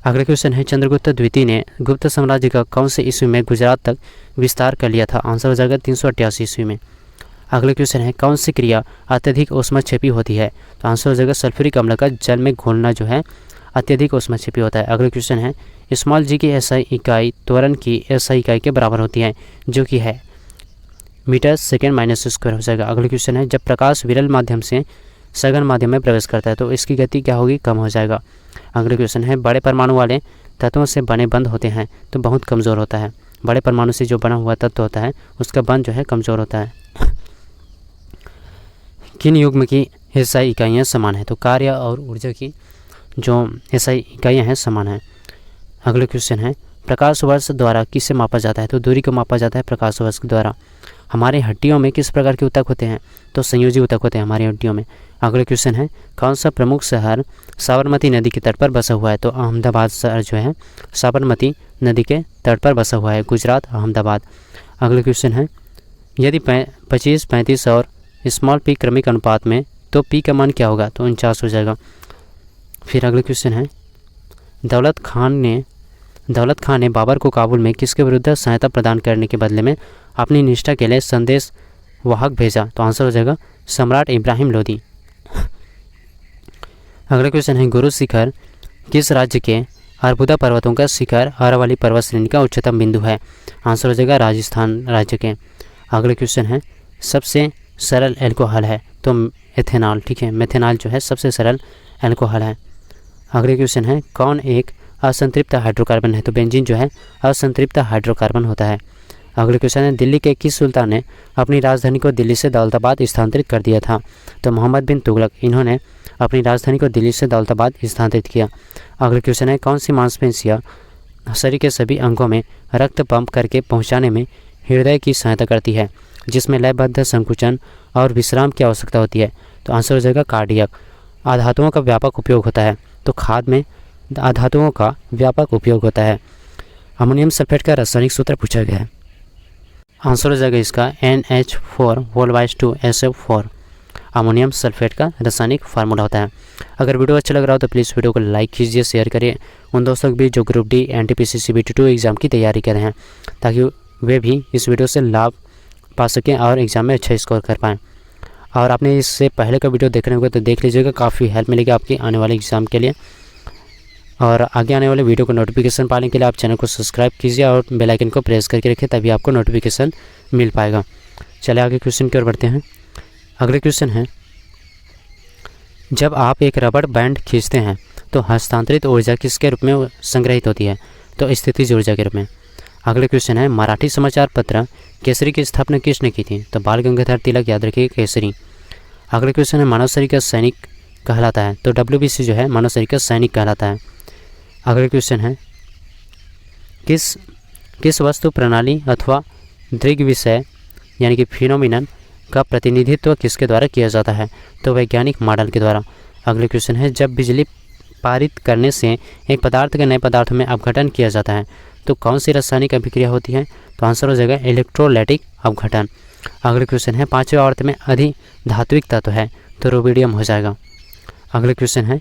अगला क्वेश्चन है चंद्रगुप्त द्वितीय ने गुप्त साम्राज्य का कौन से ईस्वी में गुजरात तक विस्तार कर लिया था? आंसर हो जाएगा 388 ईस्वी में। अगला क्वेश्चन है कौन सी क्रिया अत्यधिक ऊष्माक्षेपी होती है? तो आंसर हो जाएगा सल्फ्यूरिक अम्ल का जल में घोलना जो है अत्यधिक ऊष्माक्षेपी होता है। अगला क्वेश्चन है स्मॉल g की SI इकाई त्वरण की SI इकाई के बराबर होती है जो कि है मीटर सेकेंड माइनस स्क्वायर हो जाएगा। अगला क्वेश्चन है जब प्रकाश विरल माध्यम से सघन माध्यम में प्रवेश करता है तो इसकी गति क्या होगी? कम हो जाएगा। अगला क्वेश्चन है बड़े परमाणु वाले तत्वों से बने बंध होते हैं तो बहुत कमज़ोर होता है। बड़े परमाणु से जो बना हुआ तत्व होता है उसका बंध जो है कमज़ोर होता है। किन युग्म की SI इकाइयाँ समान है? तो कार्य और ऊर्जा की जो SI इकाइयाँ हैं समान है। अगला क्वेश्चन है प्रकाश वर्ष द्वारा किसे मापा जाता है? तो दूरी को मापा जाता है प्रकाश वर्ष द्वारा। हमारे हड्डियों में किस प्रकार के ऊतक होते हैं? तो संयोजी ऊतक होते हैं हमारी हड्डियों में। अगला क्वेश्चन है कौन सा प्रमुख शहर साबरमती नदी के तट पर बसा हुआ है? तो अहमदाबाद शहर जो है साबरमती नदी के तट पर बसा हुआ है, गुजरात अहमदाबाद। अगला क्वेश्चन है यदि 25 35 और स्मॉल p क्रमिक अनुपात में तो p का मान क्या होगा? तो 49 हो जाएगा। फिर अगला क्वेश्चन है दौलत खान ने बाबर को काबुल में किसके विरुद्ध सहायता प्रदान करने के बदले में अपनी निष्ठा के लिए संदेश वाहक भेजा? तो आंसर हो जाएगा सम्राट इब्राहिम लोदी। अगला क्वेश्चन है गुरु शिखर किस राज्य के अर्बुदा पर्वतों का शिखर अरावली पर्वत श्रेणी का उच्चतम बिंदु है? आंसर हो जाएगा राजस्थान राज्य के। अगला क्वेश्चन है सबसे सरल एल्कोहल है? तो एथेनॉल। ठीक है, मेथेनॉल जो है सबसे सरल एल्कोहल है। अगला क्वेश्चन है कौन एक असंतृप्त हाइड्रोकार्बन है? तो बेंजीन जो है असंतृप्त हाइड्रोकार्बन होता है। अगले क्वेश्चन है दिल्ली के किस सुल्तान ने अपनी राजधानी को दिल्ली से दौलताबाद स्थानांतरित कर दिया था? तो मोहम्मद बिन तुगलक, इन्होंने अपनी राजधानी को दिल्ली से दौलताबाद स्थानांतरित किया। अगले क्वेश्चन है कौन सी मांसपेशियाँ शरीर के सभी अंगों में रक्त पंप करके पहुँचाने में हृदय की सहायता करती है, जिसमें लयबद्ध संकुचन और विश्राम की आवश्यकता होती है? तो आंसर हो जाएगा कार्डियक। आधातुओं का व्यापक उपयोग होता है? तो खाद में आधातुओं का व्यापक उपयोग होता है। अमोनियम सल्फेट का रासायनिक सूत्र पूछा गया है, आंसर हो जाएगा इसका NH4 अमोनियम सल्फेट का रासायनिक फार्मूला होता है। अगर वीडियो अच्छा लग रहा हो तो प्लीज़ वीडियो को लाइक कीजिए, शेयर करिए उन दोस्तों के बीच जो group D NTPC CBT2 exam की तैयारी कर रहे हैं, ताकि वे भी इस वीडियो से लाभ पा सकें और एग्ज़ाम में अच्छा स्कोर कर पाएँ। और आपने इससे पहले का वीडियो देखने होगा तो देख लीजिएगा, काफ़ी हेल्प मिलेगी आपकी आने वाले एग्ज़ाम के लिए। और आगे आने वाले वीडियो को नोटिफिकेशन पाने के लिए आप चैनल को सब्सक्राइब कीजिए और बेल आइकन को प्रेस करके रखिए, तभी आपको नोटिफिकेशन मिल पाएगा। चलिए आगे क्वेश्चन की ओर बढ़ते हैं। अगले क्वेश्चन है जब आप एक रबड़ बैंड खींचते हैं तो हस्तांतरित ऊर्जा किसके रूप में संग्रहित होती है? तो स्थितिज ऊर्जा के रूप में। अगले क्वेश्चन है, मराठी समाचार पत्र केसरी की स्थापना किसने की थी? तो बाल गंगाधर तिलक, याद रखिए केसरी। अगले क्वेश्चन है, मानव शरीर का सैनिक कहलाता है? तो WBC जो है मानव शरीर का सैनिक कहलाता है। अगले क्वेश्चन है, किस वस्तु प्रणाली अथवा दृग्विषय यानी कि फिनोमिनन का प्रतिनिधित्व किसके द्वारा किया जाता है? तो वैज्ञानिक मॉडल के द्वारा। अगले क्वेश्चन है, जब बिजली पारित करने से एक पदार्थ के नए पदार्थ में अपघटन किया जाता है तो कौन सी रासायनिक अभिक्रिया होती है? तो आंसर हो जाएगा इलेक्ट्रोलाइटिक अपघटन। अगले क्वेश्चन है, पांचवें आवर्त में अधिधात्विक तत्व है? तो रुबिडियम हो जाएगा। अगले क्वेश्चन है,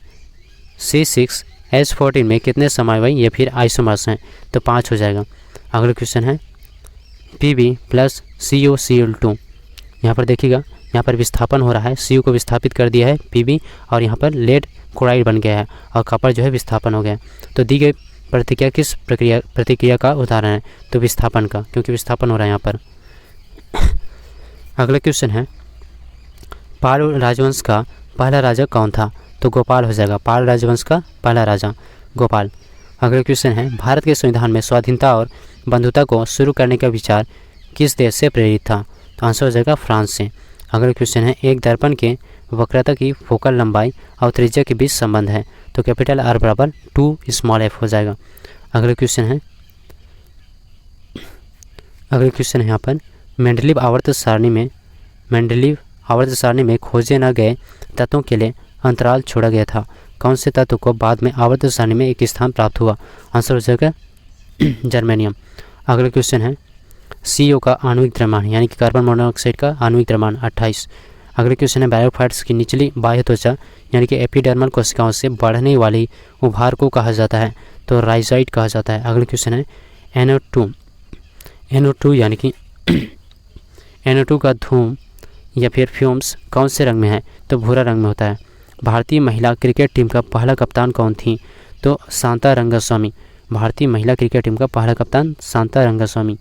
C6H14 में कितने समवायी या फिर आइसोमर्स हैं? तो 5 हो जाएगा। अगले क्वेश्चन है, Pb + CuCl2, यहाँ पर देखिएगा, यहाँ पर विस्थापन हो रहा है, Cu को विस्थापित कर दिया है Pb और यहाँ पर लेड क्लोराइड बन गया है और कॉपर जो है विस्थापन हो गया। तो दी गई प्रतिक्रिया किस प्रतिक्रिया का उदाहरण है? तो विस्थापन का, क्योंकि विस्थापन हो रहा है यहाँ पर। अगला क्वेश्चन है, पाल राजवंश का पहला राजा कौन था? तो गोपाल हो जाएगा। पाल राजवंश का पहला राजा गोपाल। अगला क्वेश्चन है, भारत के संविधान में स्वाधीनता और बंधुता को शुरू करने का विचार किस देश से प्रेरित था? तो आंसर हो जाएगा फ्रांस से। अगला क्वेश्चन है, एक दर्पण के वक्रता की फोकल लंबाई और त्रिज्या के बीच संबंध है? तो कैपिटल R = 2f हो जाएगा। अगला क्वेश्चन है यहाँ पर, मेंडलीव आवर्त सारणी में खोजे न गए तत्वों के लिए अंतराल छोड़ा गया था। कौन से तत्व को बाद में आवर्त सारणी में एक स्थान प्राप्त हुआ? आंसर हो जाएगा जर्मेनियम। अगला क्वेश्चन है, CO का आणविक द्रव्यमान यानी कि कार्बन मोनोऑक्साइड का आणविक द्रव्यमान 28। अगले क्वेश्चन है, बायोफाइट्स की निचली बाह्य त्वचा यानी कि एपिडर्मल कोशिकाओं से बढ़ने वाली उभार को कहा जाता है? तो राइजाइट कहा जाता है। अगले क्वेश्चन है, NO2 यानी कि NO2 का धूम या फिर फ्यूम्स कौन से रंग में है? तो भूरा रंग में होता है। भारतीय महिला क्रिकेट टीम का पहला कप्तान कौन थी? तो शांता रंगास्वामी। भारतीय महिला क्रिकेट टीम का पहला कप्तान शांता रंगास्वामी।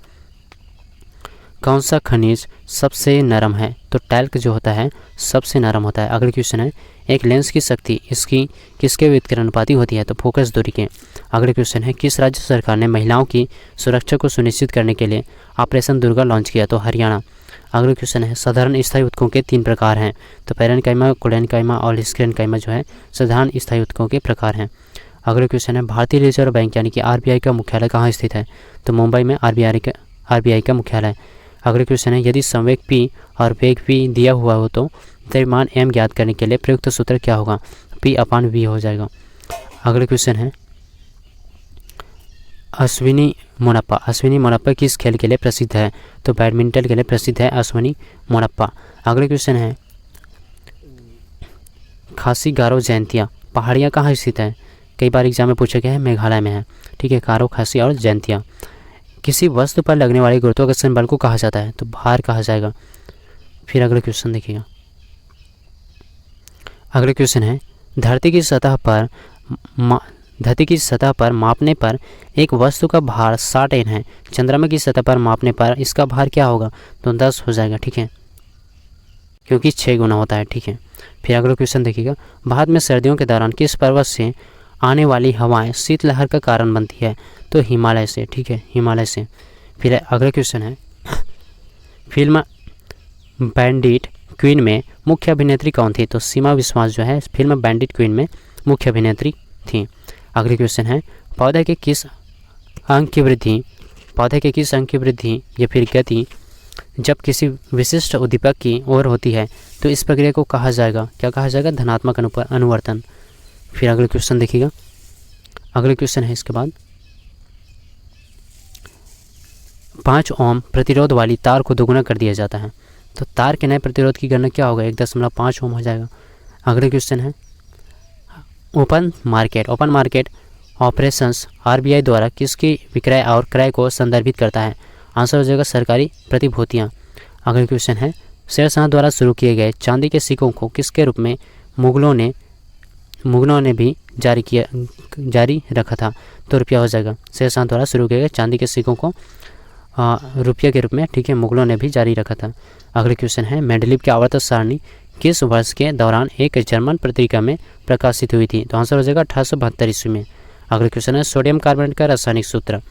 कौन सा खनिज सबसे नरम है? तो टैल्क जो होता है सबसे नरम होता है। अगला क्वेश्चन है, एक लेंस की शक्ति इसकी किसके व्युत्क्रमानुपाती होती है? तो फोकस दूरी के। अगले क्वेश्चन है, किस राज्य सरकार ने महिलाओं की सुरक्षा को सुनिश्चित करने के लिए ऑपरेशन दुर्गा लॉन्च किया? तो हरियाणा। अगले क्वेश्चन है, साधारण स्थायी ऊतकों के 3 प्रकार हैं? तो पैरेन्काइमा, कोलेन्काइमा और स्क्लेरेन्काइमा जो है साधारण स्थायी ऊतकों के प्रकार हैं। अगले क्वेश्चन है, भारतीय रिजर्व बैंक यानी कि RBI का मुख्यालय कहाँ स्थित है? तो मुंबई में RBI का मुख्यालय। अगले क्वेश्चन है, यदि संवेग P और वेग V दिया हुआ हो तो द्रव्यमान M ज्ञात करने के लिए प्रयुक्त सूत्र क्या होगा? P/V हो जाएगा। अगले क्वेश्चन है, अश्विनी मोनाप्पा किस खेल के लिए प्रसिद्ध है? तो बैडमिंटन के लिए प्रसिद्ध है अश्विनी मोनाप्पा। अगले क्वेश्चन है, खासी गारो जयंतिया पहाड़ियाँ कहाँ स्थित है? कई बार एग्जाम में पूछा गया है, मेघालय में है। ठीक है, गारो, खासी और जयंतिया। किसी वस्तु पर लगने वाले गुरुत्वाकर्षण बल को कहा जाता है? तो भार कहा जाएगा। फिर अगला क्वेश्चन देखिएगा। अगले क्वेश्चन है, धरती की सतह पर मापने पर एक वस्तु का भार 60 N है, चंद्रमा की सतह पर मापने पर इसका भार क्या होगा? तो 10 हो जाएगा। ठीक है, क्योंकि 6 गुना होता है। ठीक है, फिर अगला क्वेश्चन देखिएगा। भारत में सर्दियों के दौरान किस पर्वत से आने वाली हवाएं शीतलहर का कारण बनती है? तो हिमालय से। ठीक है, हिमालय से। फिर अगला क्वेश्चन है, फिल्म बैंडिट क्वीन में मुख्य अभिनेत्री कौन थी? तो सीमा विश्वास जो है फिल्म बैंडिट क्वीन में मुख्य अभिनेत्री थी। अगले क्वेश्चन है, पौधे के किस अंग की वृद्धि या फिर गति जब किसी विशिष्ट उद्दीपक की ओर होती है तो इस प्रक्रिया को कहा जाएगा? क्या कहा जाएगा? धनात्मक अनुवर्तन। फिर अगले क्वेश्चन देखिएगा। अगले क्वेश्चन है इसके बाद, 5 ओम प्रतिरोध वाली तार को दोगुना कर दिया जाता है तो तार के नए प्रतिरोध की गणना क्या होगा? 1.5 ओम हो जाएगा। अगले क्वेश्चन है, ओपन मार्केट ऑपरेशंस RBI द्वारा किसकी विक्रय और क्रय को संदर्भित करता है? आंसर हो जाएगा सरकारी प्रतिभूतियाँ। अगले क्वेश्चन है, शेरशाह द्वारा शुरू किए गए चांदी के सिक्कों को किसके रूप में मुगलों ने भी जारी रखा था? तो रुपया हो जाएगा। शेरशाह द्वारा शुरू किए गए चांदी के सिक्कों को रुपये के रूप में, ठीक है, मुगलों ने भी जारी रखा था। अगले क्वेश्चन है, मेंडलीव की आवर्त सारणी किस वर्ष के दौरान एक जर्मन पत्रिका में प्रकाशित हुई थी? तो आंसर हो जाएगा 1872 ईस्वी में। अगला क्वेश्चन है सोडियम कार्बोनेट का रासायनिक सूत्र,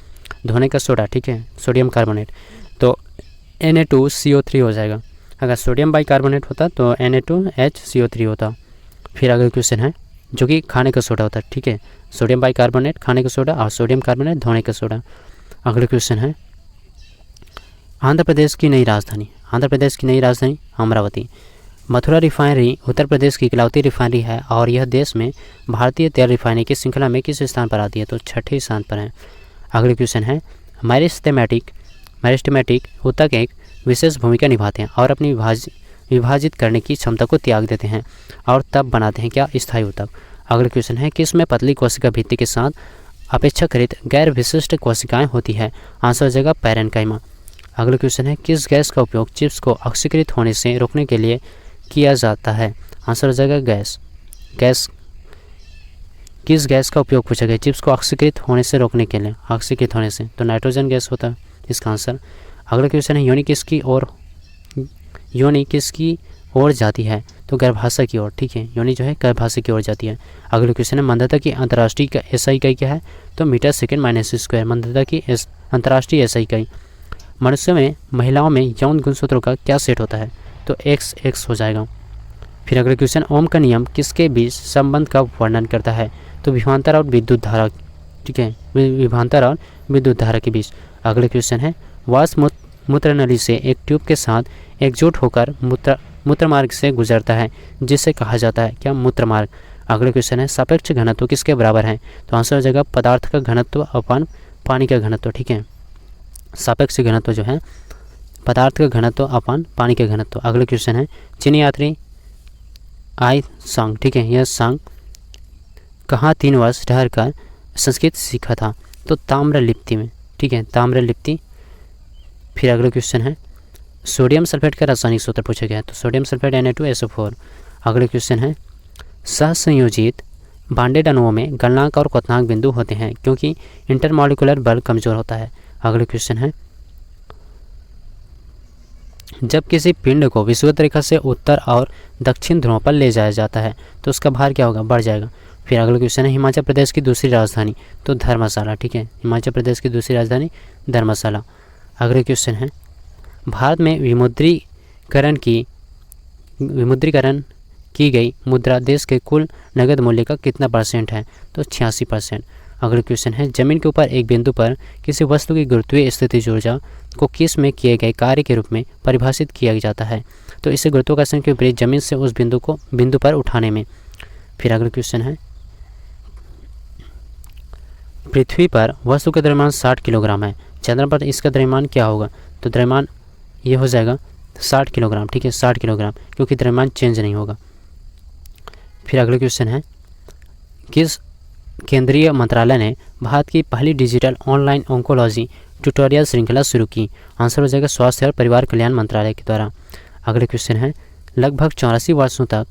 धोने का सोडा, ठीक है, सोडियम कार्बोनेट, तो Na2CO3 हो जाएगा। अगर सोडियम बाइकार्बोनेट होता तो Na2HCO3 होता। फिर अगला क्वेश्चन है जो कि खाने का सोडा होता है, ठीक है, सोडियम बाइकार्बोनेट खाने का सोडा और सोडियम कार्बोनेट धोने का सोडा। अगला क्वेश्चन है आंध्र प्रदेश की नई राजधानी, आंध्र प्रदेश की नई राजधानी अमरावती। मथुरा रिफाइनरी उत्तर प्रदेश की इकलौती रिफाइनरी है और यह देश में भारतीय तेल रिफाइनरी की श्रृंखला में किस स्थान पर आती है? तो छठे स्थान पर है। अगले क्वेश्चन है मैरिस्टेमेटिक ऊतक एक विशेष भूमिका निभाते हैं और अपनी विभाजित करने की क्षमता को त्याग देते हैं और तब बनाते हैं क्या? स्थायी ऊतक। अगले क्वेश्चन है किस में पतली कोशिका भित्ति के साथ अपेक्षाकृत गैर विशिष्ट कोशिकाएं होती है? आंसर हो जाएगा पैरेन्काइमा। अगला क्वेश्चन है किस गैस का उपयोग चिप्स को ऑक्सीकृत होने से रोकने के लिए किया जाता है? आंसर हो जाएगा गैस। किस गैस का उपयोग पूछा गया चिप्स को ऑक्सीकृत होने से रोकने के लिए? ऑक्सीकृत होने से तो नाइट्रोजन गैस होता है इसका आंसर। अगला क्वेश्चन है योनि किसकी ओर जाती है? तो गर्भाशय की ओर, ठीक है, योनि जो है गर्भाशय की ओर जाती है। अगला क्वेश्चन है मंदता की अंतर्राष्ट्रीय एसआई इकाई क्या है? तो मीटर सेकेंड माइनस स्क्वायर मंदता की अंतर्राष्ट्रीय एसआई इकाई। मनुष्य में महिलाओं में यौन गुणसूत्रों का क्या सेट होता है? तो XX हो जाएगा। फिर अगला क्वेश्चन ओम का नियम किसके बीच संबंध का वर्णन करता है? तो विभवांतर और विद्युत धारा, ठीक है, विभवांतर और विद्युत धारा के बीच। अगला क्वेश्चन है वाष्प मूत्र नली से एक ट्यूब के साथ एकजुट होकर मूत्रमार्ग से गुजरता है जिसे कहा जाता है क्या? मूत्रमार्ग। अगला क्वेश्चन है सापेक्ष घनत्व किसके बराबर है? तो आंसर हो जाएगा पदार्थ का घनत्व अपन पानी का घनत्व, ठीक है, सापेक्ष घनत्व जो है पदार्थ का घनत्व अपन पानी का घनत्व। अगला क्वेश्चन है चीनी यात्री आई सांग, ठीक है, यह सांग कहाँ 3 वर्ष ठहरकर संस्कृत सीखा था? तो ताम्रलिप्ति में, ठीक है, ताम्रलिप्ति। फिर अगला क्वेश्चन है सोडियम सल्फेट का रासायनिक सूत्र पूछा गया है, तो सोडियम सल्फेट Na2SO4। अगला क्वेश्चन है सहसंयोजित बांडेड अणुओं में गलनांक और क्वथनांक बिंदु होते हैं क्योंकि इंटरमॉलिक्यूलर बल कमजोर होता है। अगला क्वेश्चन है जब किसी पिंड को विषुवत रेखा से उत्तर और दक्षिण ध्रुवों पर ले जाया जाता है तो उसका भार क्या होगा? बढ़ जाएगा। फिर अगला क्वेश्चन है हिमाचल प्रदेश की दूसरी राजधानी, तो धर्मशाला, ठीक है, हिमाचल प्रदेश की दूसरी राजधानी धर्मशाला। अगला क्वेश्चन है भारत में विमुद्रीकरण की गई मुद्रा देश के कुल नगद मूल्य का कितना % है? तो 86%। अगला क्वेश्चन है जमीन के ऊपर एक बिंदु पर किसी वस्तु की गुरुत्वीय स्थितिज ऊर्जा को किस में किए गए कार्य के रूप में परिभाषित किया जाता है? तो इसे गुरुत्वाकर्षण के विपरीत जमीन से उस बिंदु पर उठाने में। फिर अगला क्वेश्चन है पृथ्वी पर वस्तु का द्रव्यमान 60 किलोग्राम है, चंद्रमा पर इसका द्रव्यमान क्या होगा? तो द्रव्यमान ये हो जाएगा 60 किलोग्राम, ठीक है, 60 किलोग्राम, क्योंकि द्रव्यमान चेंज नहीं होगा। फिर अगला क्वेश्चन है किस केंद्रीय मंत्रालय ने भारत की पहली डिजिटल ऑनलाइन ऑन्कोलॉजी ट्यूटोरियल श्रृंखला शुरू की? आंसर हो जाएगा स्वास्थ्य और परिवार कल्याण मंत्रालय के द्वारा। अगला क्वेश्चन है लगभग 84 वर्षों तक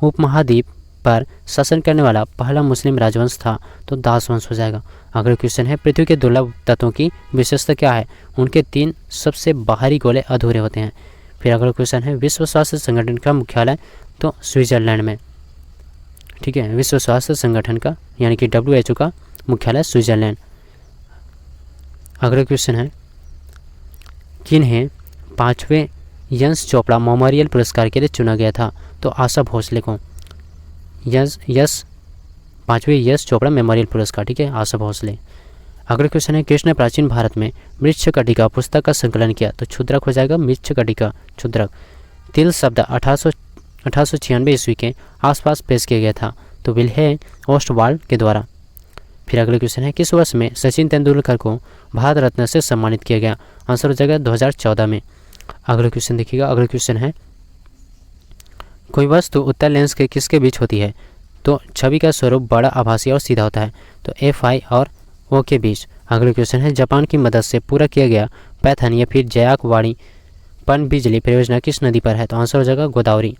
उपमहाद्वीप पर शासन करने वाला पहला मुस्लिम राजवंश था? तो दास वंश हो जाएगा। अगला क्वेश्चन है पृथ्वी के दुर्लभ तत्वों की विशेषता क्या है? उनके 3 सबसे बाहरी गोले अधूरे होते हैं। फिर अगला क्वेश्चन है विश्व स्वास्थ्य संगठन का मुख्यालय? तो स्विट्जरलैंड में, ठीक है, विश्व स्वास्थ्य संगठन का यानी कि WHO का मुख्यालय स्विट्जरलैंड। अगला क्वेश्चन है किन्हें 5वें यश चोपड़ा मेमोरियल पुरस्कार के लिए चुना गया था? तो आशा भोसले को 5वें यश चोपड़ा मेमोरियल पुरस्कार, ठीक है, आशा भोसले। अगला क्वेश्चन है किसने प्राचीन भारत में मृच्छकटिका पुस्तक का संकलन किया? तो क्षुद्रक हो जाएगा, मृच्छकटिका, क्षुद्रक। तिल शब्द 1896 ईस्वी के आसपास पेश किया गया था? तो विल्हेम ओस्टवाल्ड के द्वारा। फिर अगला क्वेश्चन है किस वर्ष में सचिन तेंदुलकर को भारत रत्न से सम्मानित किया गया? आंसर हो जाएगा 2014 में। अगला क्वेश्चन देखिएगा, अगला क्वेश्चन है कोई वस्तु उत्तल लेंस के किसके बीच होती है? तो छवि का स्वरूप बड़ा, आभासी और सीधा होता है, तो FI और O के बीच। अगला क्वेश्चन है जापान की मदद से पूरा किया गया पैथन या फिर जयाकवाड़ी पनबिजली परियोजना किस नदी पर है? तो आंसर हो जाएगा गोदावरी।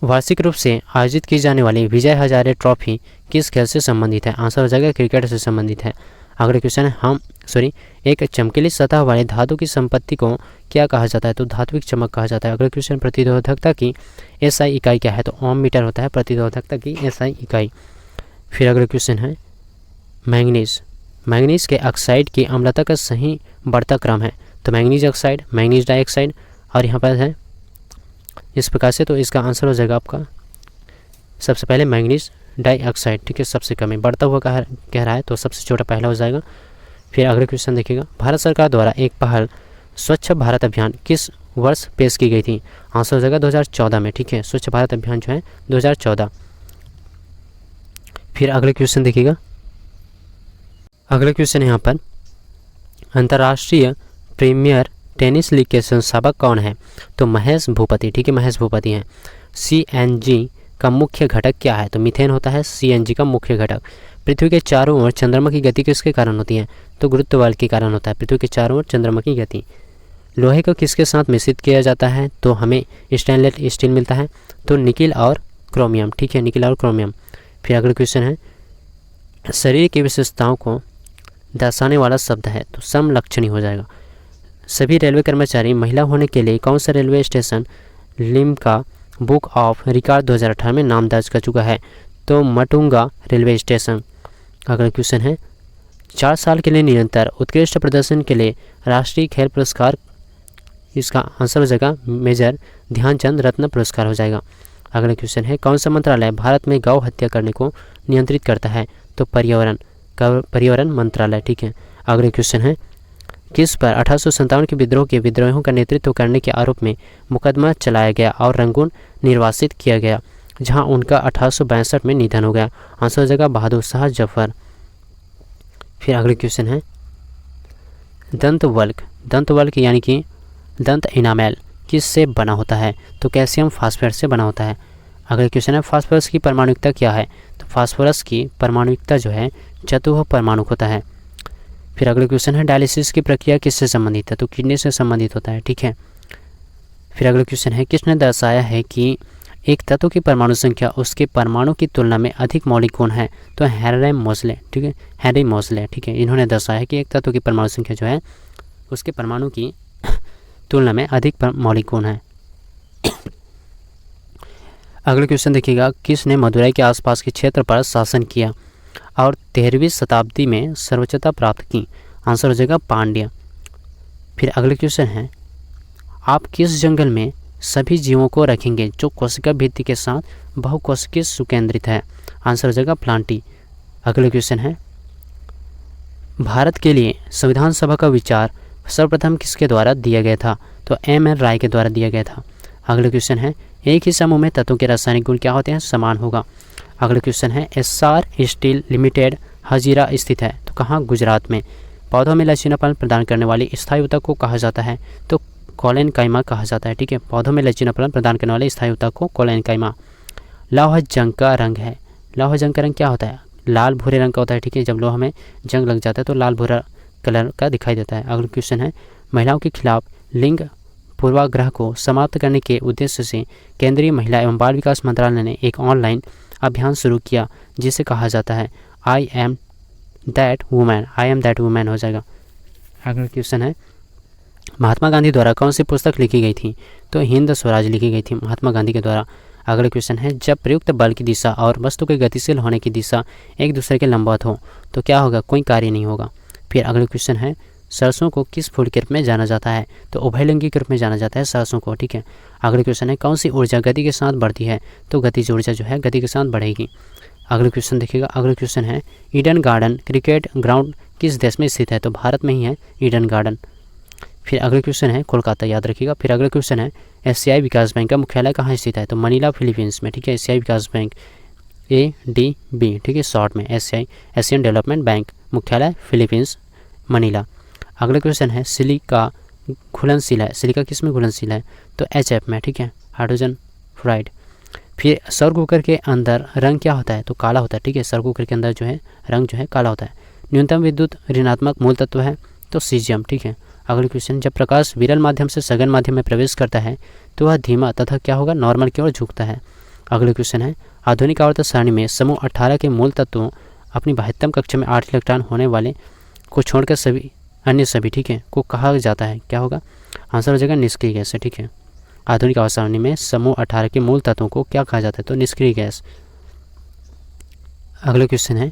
वार्षिक रूप से आयोजित की जाने वाली विजय हजारे ट्रॉफी किस खेल से संबंधित है? आंसर हो जाएगा क्रिकेट से संबंधित है। अगला क्वेश्चन है एक चमकीली सतह वाले धातु की संपत्ति को क्या कहा जाता है? तो धात्विक चमक कहा जाता है। अगला क्वेश्चन, प्रतिरोधकता की एसआई इकाई क्या है? तो ओम मीटर होता है प्रतिरोधकता की एसआई इकाई। फिर अगला क्वेश्चन है मैंगनीज के ऑक्साइड की अम्लता का सही बढ़ता क्रम है? तो मैंगनीज ऑक्साइड, मैंगनीज डाइऑक्साइड, और यहाँ पर है इस प्रकार से। तो इसका आंसर हो जाएगा आपका सबसे पहले मैंगनीज डाइऑक्साइड, ठीक है, सबसे कम है। बढ़ता हुआ कह रहा है तो सबसे छोटा पहला हो जाएगा। फिर अगला क्वेश्चन देखिएगा, भारत सरकार द्वारा एक पहल स्वच्छ भारत अभियान किस वर्ष पेश की गई थी? आंसर हो जाएगा 2014 में, ठीक है। स्वच्छ भारत अभियान जो है 2014। फिर अगले क्वेश्चन देखिएगा, अगला क्वेश्चन यहाँ पर अंतर्राष्ट्रीय प्रीमियर टेनिस लीग के संस्थापक कौन है? तो महेश भूपति, ठीक है, महेश भूपति हैं। CNG का मुख्य घटक क्या है? तो मीथेन होता है CNG का मुख्य घटक। पृथ्वी के चारों ओर चंद्रमा की गति किसके कारण होती है? तो गुरुत्व बल के कारण होता है पृथ्वी के चारों ओर चंद्रमा की गति। लोहे को किसके साथ मिश्रित किया जाता है? तो हमें स्टेनलेस स्टील मिलता है, तो निकिल और क्रोमियम, ठीक है, निकिल और क्रोमियम। फिर अगला क्वेश्चन है शरीर की विशेषताओं को दर्शाने वाला शब्द है? तो समलक्षणी हो जाएगा। सभी रेलवे कर्मचारी महिला होने के लिए कौन सा railway station Limca book of record 2018 में नाम दर्ज कर चुका है? तो मटुंगा रेलवे स्टेशन। अगला क्वेश्चन है 4 साल के लिए निरंतर उत्कृष्ट प्रदर्शन के लिए राष्ट्रीय खेल पुरस्कार, इसका आंसर हो जाएगा मेजर ध्यानचंद रत्न पुरस्कार हो जाएगा। अगला क्वेश्चन है कौन सा मंत्रालय भारत में गौ हत्या करने को नियंत्रित करता है? तो पर्यावरण मंत्रालय, ठीक है। अगला क्वेश्चन है किस पर 1857 के विद्रोह के विद्रोहियों का नेतृत्व करने के आरोप में मुकदमा चलाया गया और रंगून निर्वासित किया गया, जहां उनका 1862 में निधन हो गया? आंसर हो जाएगा बहादुर शाह जफर। फिर अगले क्वेश्चन है दंतवल्क यानी कि दंत इनामेल किससे बना होता है? तो कैल्शियम फास्फेट से बना होता है। अगला क्वेश्चन है फास्फोरस की परमाणुकता क्या है? तो फास्फोरस की परमाणुकता जो है चतुर्थ परमाणु होता है। फिर अगला क्वेश्चन है डायलिसिस की प्रक्रिया किससे संबंधित है? तो किडनी से संबंधित होता है, ठीक है। फिर अगला क्वेश्चन है किसने दर्शाया है कि एक तत्व की परमाणु संख्या उसके परमाणु की तुलना में अधिक मौलिक कौन है? तो हेनरी मोसले, ठीक है, हेनरी मोसले, ठीक है, इन्होंने दर्शाया है कि एक तत्व की परमाणु संख्या जो है उसके परमाणु की तुलना में अधिक मौलिक कौन है। अगला क्वेश्चन देखिएगा किसने मदुरई के आसपास के क्षेत्र पर शासन किया और 13वीं शताब्दी में सर्वोच्चता प्राप्त की? आंसर हो जाएगा पांड्य। फिर अगला क्वेश्चन है आप किस जंगल में सभी जीवों को रखेंगे जो कोशिका भित्ति के साथ बहुकोशिकीय सुकेंद्रित है? आंसर हो जाएगा प्लांटी। अगला क्वेश्चन है भारत के लिए संविधान सभा का विचार सर्वप्रथम किसके द्वारा दिया गया था? तो M.N. राय के द्वारा दिया गया था। अगला क्वेश्चन है एक ही समूह में तत्वों के रासायनिक गुण क्या होते हैं? समान होगा। अगला क्वेश्चन है SR स्टील लिमिटेड हजीरा स्थित है, तो कहाँ? गुजरात में। पौधों में लचीलापन प्रदान करने वाली स्थायी ऊतक को कहा जाता है? तो कोलेनकाइमा कहा जाता है, ठीक है। पौधों में लचीलापन प्रदान करने वाले स्थायी ऊतक को कोलेनकाइमा। लौह जंग का रंग है, लौह जंग का रंग क्या होता है? लाल भूरे रंग का होता है, ठीक है। जब लोहा में जंग लग जाता है तो लाल भूरा कलर का दिखाई देता है। अगला क्वेश्चन है महिलाओं के खिलाफ लिंग पूर्वाग्रह को समाप्त करने के उद्देश्य से केंद्रीय महिला एवं बाल विकास मंत्रालय ने एक ऑनलाइन अभियान शुरू किया जिसे कहा जाता है आई एम दैट वुमेन हो जाएगा। अगला क्वेश्चन है महात्मा गांधी द्वारा कौन सी पुस्तक लिखी गई थी? तो हिंद स्वराज लिखी गई थी महात्मा गांधी के द्वारा। अगला क्वेश्चन है जब प्रयुक्त बल की दिशा और वस्तु के गतिशील होने की दिशा एक दूसरे के लंबवत हो तो क्या होगा? कोई कार्य नहीं होगा। फिर अगला क्वेश्चन है सरसों को किस फूल के रूप में जाना जाता है? तो उभयलिंगी के रूप में जाना जाता है सरसों को, ठीक है। अगला क्वेश्चन है कौन सी ऊर्जा गति के साथ बढ़ती है? तो गतिज ऊर्जा जो है गति के साथ बढ़ेगी। अगला क्वेश्चन देखिएगा, अगला क्वेश्चन है ईडन गार्डन क्रिकेट ग्राउंड किस देश में स्थित है? तो भारत में ही है ईडन गार्डन। फिर अगला क्वेश्चन है कोलकाता, याद रखिएगा। फिर अगला क्वेश्चन है एशियाई विकास बैंक का मुख्यालय कहाँ स्थित है? तो मनीला फिलीपींस में, ठीक है। एशियाई विकास बैंक ADB, ठीक है, शॉर्ट में एशियन डेवलपमेंट बैंक, मुख्यालय फिलीपींस मनीला। अगला क्वेश्चन है सिलिका घुलनशील है, सिलिका किस में घुलनशील है? तो HF में, ठीक है, हाइड्रोजन फ्लोराइड। फिर सौर कुकर के अंदर रंग क्या होता है? तो काला होता है, ठीक है। सौर कुकर के अंदर जो है रंग जो है काला होता है। न्यूनतम विद्युत ऋणात्मक मूल तत्व है? तो सीजियम, ठीक है। अगला क्वेश्चन जब प्रकाश विरल माध्यम से सघन माध्यम में प्रवेश करता है तो वह धीमा तथा क्या होगा? नॉर्मल की ओर झुकता है। अगला क्वेश्चन है आधुनिक आवर्त सारणी में समूह 18 के मूल तत्वों अपनी 72 कक्षा में 8 इलेक्ट्रॉन होने वाले को छोड़कर सभी अन्य सभी, ठीक है, को कहा जाता है, क्या होगा, आंसर हो जाएगा निष्क्रिय गैस है, ठीक है। आधुनिक आवाज सारणी में समूह 18 के मूल तत्वों को क्या कहा जाता है, तो निष्क्रिय गैस। अगला क्वेश्चन है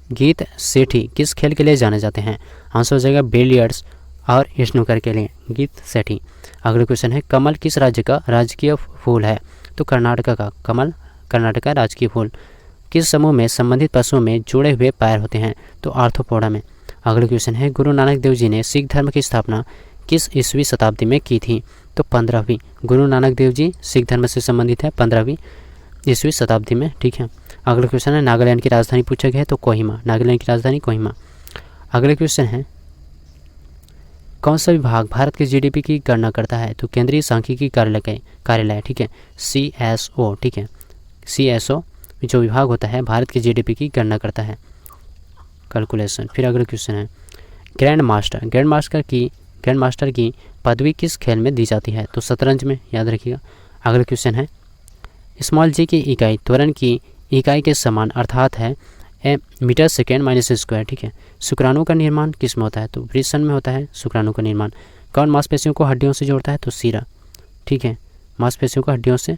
गीत सेठी किस खेल के लिए जाने जाते हैं, आंसर हो जाएगा बिलियर्ड्स और स्नूकर के लिए, गीत सेठी। अगला क्वेश्चन है कमल किस राज्य का राजकीय फूल है, तो कर्नाटका का, कमल कर्नाटक का राजकीय फूल। किस समूह में संबंधित पशुओं में जुड़े हुए पैर होते हैं, तो आर्थ्रोपोडा में। अगला क्वेश्चन है गुरु नानक देव जी ने सिख धर्म की स्थापना किस ईस्वी शताब्दी में की थी, तो 15वीं। गुरु नानक देव जी सिख धर्म से संबंधित है 15वीं ईस्वी शताब्दी में, ठीक है। अगला क्वेश्चन है नागालैंड की राजधानी पूछा गया है, तो कोहिमा, नागालैंड की राजधानी कोहिमा। अगला क्वेश्चन है कौन सा विभाग भारत के जीडीपी की गणना करता है, तो केंद्रीय सांख्यिकी कार्यालय, ठीक है, CSO, ठीक है, CSO जो विभाग होता है भारत के जीडीपी की गणना करता है, कैलकुलेशन। फिर अगला क्वेश्चन है ग्रैंड मास्टर की पदवी किस खेल में दी जाती है, तो शतरंज में, याद रखिएगा। अगला क्वेश्चन है स्मॉल जी की इकाई त्वरण की इकाई के समान अर्थात है मीटर सेकेंड माइनस स्क्वायर, ठीक है। शुक्राणु का निर्माण किस में होता है, तो वृषण में होता है शुक्राणु का निर्माण। कौन मांसपेशियों को हड्डियों से जोड़ता है, तो सीरा, ठीक है, मांसपेशियों को हड्डियों से,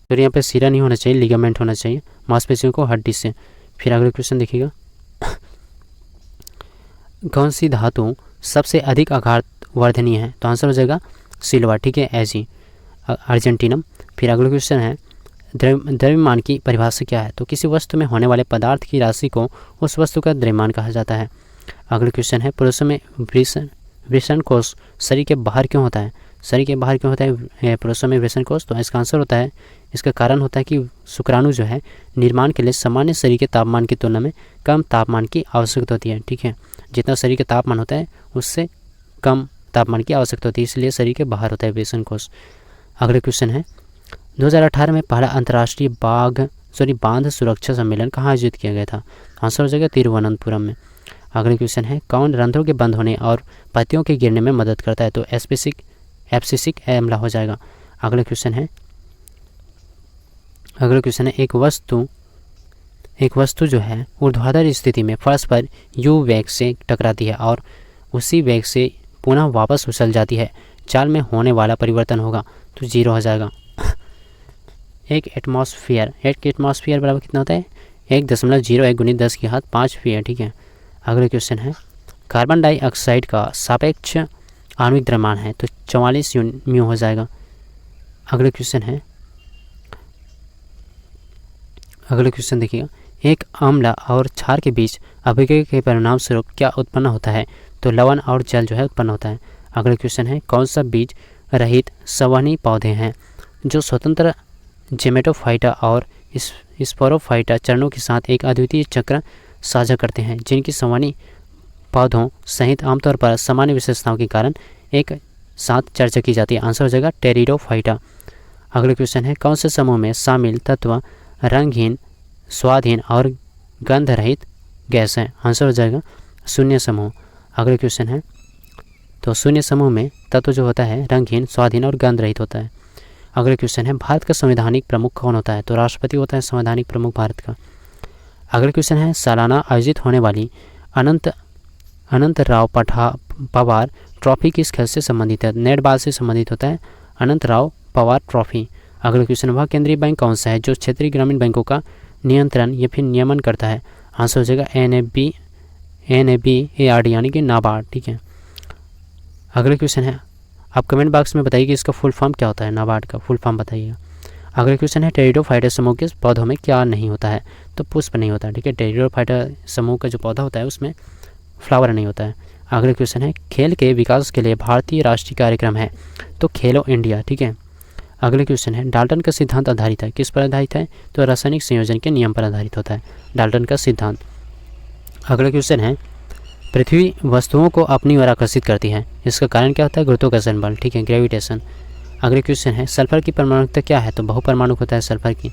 तो यहाँ पे सीरा नहीं होना चाहिए, लिगामेंट होना चाहिए, मांसपेशियों को हड्डी से। फिर अगला क्वेश्चन देखिएगा कौन सी धातु सबसे अधिक आघात वर्धनीय है, तो आंसर हो जाएगा सिल्वर, ठीक है, Ag अर्जेंटीनम। फिर अगला क्वेश्चन है द्रव्यमान की परिभाषा क्या है, तो किसी वस्तु में होने वाले पदार्थ की राशि को उस वस्तु का द्रव्यमान कहा जाता है। अगला क्वेश्चन है पुरुषों में वृषण कोष शरीर के बाहर क्यों होता है, शरीर के बाहर क्यों होता है पुरुषों में वृषण कोष, तो इसका आंसर होता है, इसका कारण होता है कि शुक्राणु जो है निर्माण के लिए सामान्य शरीर के तापमान की तुलना में कम तापमान की आवश्यकता होती है, ठीक है। जितना शरीर का तापमान होता है उससे कम तापमान की आवश्यकता होती है, इसलिए शरीर के बाहर होता है वृषण कोष। अगला क्वेश्चन है 2018 में पहला अंतर्राष्ट्रीय बांध सुरक्षा सम्मेलन कहाँ आयोजित किया गया था, आंसर हो जाएगा तिरुवनंतपुरम में। अगला क्वेश्चन है कौन रंध्रों के बंद होने और पत्तियों के गिरने में मदद करता है, तो एब्सिसिक अम्ल हो जाएगा। अगला क्वेश्चन है एक वस्तु जो है ऊर्ध्वाधर स्थिति में फर्श पर यू वेग से टकराती है और उसी वेग से पुनः वापस उछल जाती है, चाल में होने वाला परिवर्तन होगा, तो 0 हो जाएगा। एक एटमॉस्फेयर बराबर कितना होता है, 1.01 × 10⁵ फीयर, ठीक है। अगला क्वेश्चन है कार्बन डाइऑक्साइड का सापेक्ष आणविक द्रव्यमान है, तो 44 म्यू हो जाएगा। अगला क्वेश्चन देखिएगा एक अम्ल और क्षार के बीच अभिक्रिया के परिणाम स्वरूप क्या उत्पन्न होता है, तो लवण और जल जो है उत्पन्न होता है। अगला क्वेश्चन है कौन सा बीज रहित संवहनी पौधे हैं जो स्वतंत्र जेमेटोफाइटा और स्पोरोफाइटा चरणों के साथ एक अद्वितीय चक्र साझा करते हैं, जिनकी संवहनी पौधों सहित आमतौर पर सामान्य विशेषताओं के कारण एक साथ चर्चा की जाती है, आंसर हो जाएगा टेरिडोफाइटा। अगला क्वेश्चन है कौन से समूह में शामिल तत्व रंगहीन, स्वादहीन और गंध रहित गैस है, आंसर हो जाएगा शून्य समूह। अगला क्वेश्चन है तो शून्य समूह में तत्व जो होता है रंगहीन, स्वादहीन और गंध रहित होता है। अगला क्वेश्चन है भारत का संवैधानिक प्रमुख कौन होता है, तो राष्ट्रपति होता है संवैधानिक प्रमुख भारत का। अगला क्वेश्चन है सालाना आयोजित होने वाली अनंतराव पवार ट्रॉफी किस खेल से संबंधित है, नेटबॉल से संबंधित होता है अनंतराव पवार ट्रॉफी। अगला क्वेश्चन वह केंद्रीय बैंक कौन सा है जो क्षेत्रीय ग्रामीण बैंकों का नियंत्रण या फिर नियमन करता है, आंसर हो जाएगा NABARD यानी कि नाबार्ड, ठीक है। अगला क्वेश्चन है आप कमेंट बॉक्स में बताइए कि इसका फुल फॉर्म क्या होता है, नाबार्ड का फुल फॉर्म बताइएगा। अगला क्वेश्चन है टेरिडोफाइटा समूह के पौधों में क्या नहीं होता है, तो पुष्प नहीं होता है, ठीक है। टेरिडोफाइटा समूह का जो पौधा होता है उसमें फ्लावर नहीं होता है। अगला क्वेश्चन है खेल के विकास के लिए भारतीय राष्ट्रीय कार्यक्रम है, तो खेलो इंडिया, ठीक है। अगला क्वेश्चन है डाल्टन का सिद्धांत आधारित है, किस पर आधारित है, तो रासायनिक संयोजन के नियम पर आधारित होता है डाल्टन का सिद्धांत। अगला क्वेश्चन है पृथ्वी वस्तुओं को अपनी ओर आकर्षित करती है, इसका कारण क्या होता है, गुरुत्वाकर्षण बल, ठीक है, ग्रेविटेशन। अगला क्वेश्चन है सल्फर की परमाणुकता क्या है, तो बहुपरमाणुक होता है सल्फर की।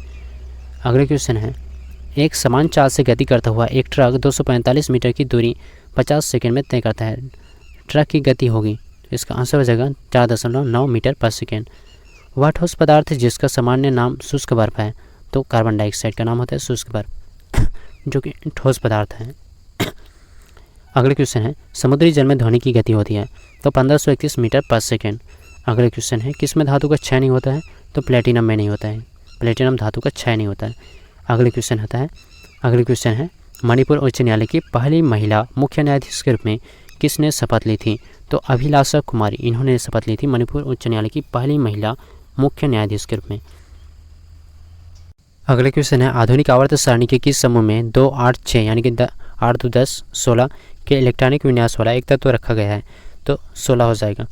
अगला क्वेश्चन है एक समान चाल से गति करता हुआ एक ट्रक 245 मीटर की दूरी 50 सेकंड में तय करता है, ट्रक की गति होगी, तो इसका आंसर हो जाएगा 4.9 मीटर पर सेकेंड। वह ठोस पदार्थ जिसका सामान्य नाम शुष्क बर्फ है, तो कार्बन डाइऑक्साइड का नाम होता है शुष्क बर्फ जो कि ठोस पदार्थ है। अगले क्वेश्चन है समुद्री जल में ध्वनि की गति होती है तो 1531 मीटर पर सेकेंड। अगले क्वेश्चन है किस में धातु का क्षय नहीं होता है तो प्लेटिनम में नहीं होता है, प्लेटिनम धातु का क्षय नहीं होता है। अगले क्वेश्चन है मणिपुर उच्च न्यायालय की पहली महिला मुख्य न्यायाधीश के रूप में किसने शपथ ली थी तो अभिलाषा कुमारी, इन्होंने शपथ ली थी मणिपुर उच्च न्यायालय की पहली महिला मुख्य न्यायाधीश के रूप में। अगले क्वेश्चन है आधुनिक आवर्त सारणी के किस समूह में 2, 8, 6 यानी कि 8, 2, 10, 16 के इलेक्ट्रॉनिक विन्यास वाला एक तत्व रखा गया है तो 16 हो जाएगा,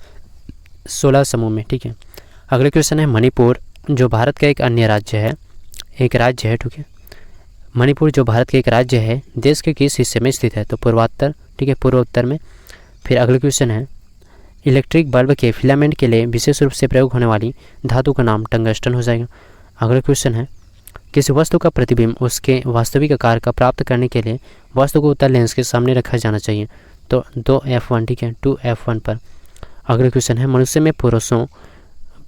16 समूह में, ठीक है। अगले क्वेश्चन है मणिपुर जो भारत का एक अन्य राज्य है, ठीक है। मणिपुर जो भारत का एक राज्य है देश के किस हिस्से में स्थित है तो पूर्वोत्तर, ठीक है, पूर्वोत्तर में। फिर अगले क्वेश्चन है इलेक्ट्रिक बल्ब के फिलामेंट के लिए विशेष रूप से प्रयोग होने वाली धातु का नाम टंगस्टन हो जाएगा। अगले क्वेश्चन है किसी वस्तु का प्रतिबिंब उसके वास्तविक आकार का प्राप्त करने के लिए वस्तु को उत्तल लेंस के सामने रखा जाना चाहिए तो 2f1, ठीक है, 2f1 पर। अगले क्वेश्चन है मनुष्य में पुरुषों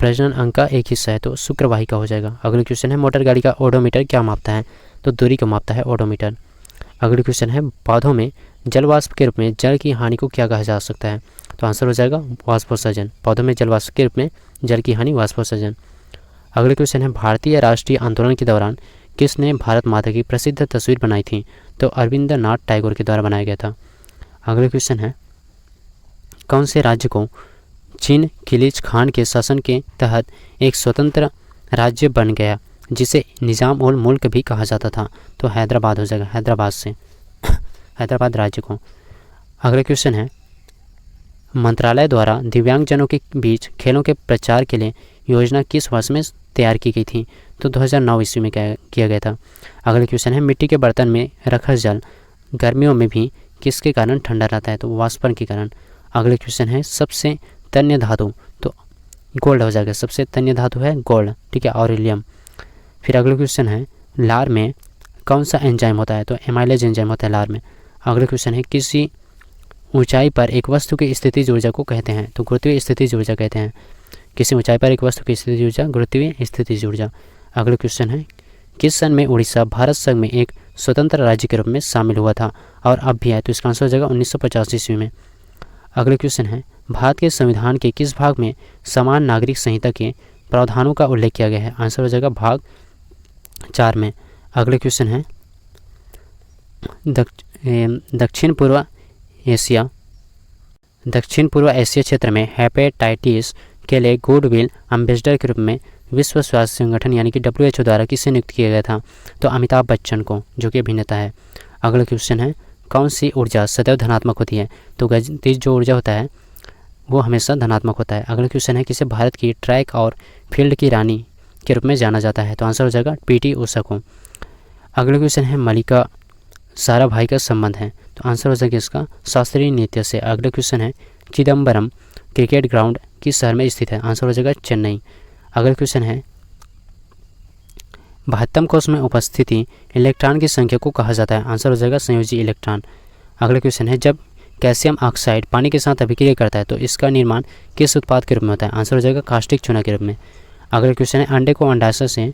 प्रजनन अंग का एक हिस्सा है तो शुक्रवाहिका हो जाएगा। अगले क्वेश्चन है मोटर गाड़ी का ओडोमीटर क्या मापता है तो दूरी को मापता है ओडोमीटर। अगले क्वेश्चन है पौधों में जल वाष्प के रूप में जल की हानि को क्या कहा जा सकता है तो आंसर हो जाएगा वाष्पोत्सर्जन। पौधों में जल वाष्प के रूप में जल की हानि वाष्पोत्सर्जन। अगले क्वेश्चन है भारतीय राष्ट्रीय आंदोलन के दौरान किसने भारत माता की प्रसिद्ध तस्वीर बनाई थी तो अरविंदनाथ टैगोर के द्वारा बनाया गया था। अगले क्वेश्चन है कौन से राज्य को चीन खिलिज खान के शासन के तहत एक स्वतंत्र राज्य बन गया जिसे निज़ाम उल मुल्क भी कहा जाता था तो हैदराबाद हो जाएगा, हैदराबाद से हैदराबाद राज्य को। अगले क्वेश्चन है मंत्रालय द्वारा दिव्यांगजनों के बीच खेलों के प्रचार के लिए योजना किस वर्ष में तैयार की गई थी तो 2009 ईस्वी में किया गया था। अगले क्वेश्चन है मिट्टी के बर्तन में रखा जल गर्मियों में भी किसके कारण ठंडा रहता है तो वाष्पन के कारण। अगले क्वेश्चन है सबसे तन्य धातु तो गोल्ड हो जाएगा, सबसे तन्य धातु है गोल्ड, ठीक है, ऑरिलियम। फिर अगले क्वेश्चन है लार में कौन सा एंजाइम होता है तो एमाइलेज एंजाइम होता है लार में। अगले क्वेश्चन है किसी ऊंचाई पर एक वस्तु की स्थितिज ऊर्जा को कहते हैं तो गुरुत्वीय स्थितिज ऊर्जा कहते हैं। किसी ऊंचाई पर एक वस्तु की स्थितिज ऊर्जा गुरुत्वीय स्थितिज ऊर्जा। अगले क्वेश्चन है किस सन में उड़ीसा भारत संघ में एक स्वतंत्र राज्य के रूप में शामिल हुआ था और अब भी है तो इसका आंसर हो जाएगा 1950 ईस्वी में। अगले क्वेश्चन है भारत के संविधान के किस भाग में समान नागरिक संहिता के प्रावधानों का उल्लेख किया गया है आंसर हो जाएगा भाग 4 में। अगले क्वेश्चन है दक्षिण पूर्व एशिया क्षेत्र में हेपेटाइटिस के लिए गुडविल एम्बेसडर के रूप में विश्व स्वास्थ्य संगठन यानी कि WHO द्वारा किसे नियुक्त किया गया था तो अमिताभ बच्चन को, जो कि अभिनेता है। अगला क्वेश्चन है कौन सी ऊर्जा सदैव धनात्मक होती है तो गतिज जो ऊर्जा होता है वो हमेशा धनात्मक होता है। अगला क्वेश्चन है किसे भारत की ट्रैक और फील्ड की रानी के रूप में जाना जाता है तो आंसर हो जाएगा PT उषा को। अगला क्वेश्चन है मल्लिका साराभाई का संबंध है तो आंसर हो जाएगा इसका शास्त्रीय नृत्य से। अगला क्वेश्चन है चिदम्बरम क्रिकेट ग्राउंड किस शहर में स्थित है आंसर हो जाएगा चेन्नई। अगला क्वेश्चन है 72 कोष में उपस्थिति इलेक्ट्रॉन की संख्या को कहा जाता है आंसर हो जाएगा संयोजी इलेक्ट्रॉन। अगला क्वेश्चन है जब कैल्शियम ऑक्साइड पानी के साथ अभिक्रिया करता है तो इसका निर्माण किस उत्पाद के रूप में होता है आंसर हो जाएगा कास्टिक चूना के रूप में। अगला क्वेश्चन है अंडे को अंडाशय से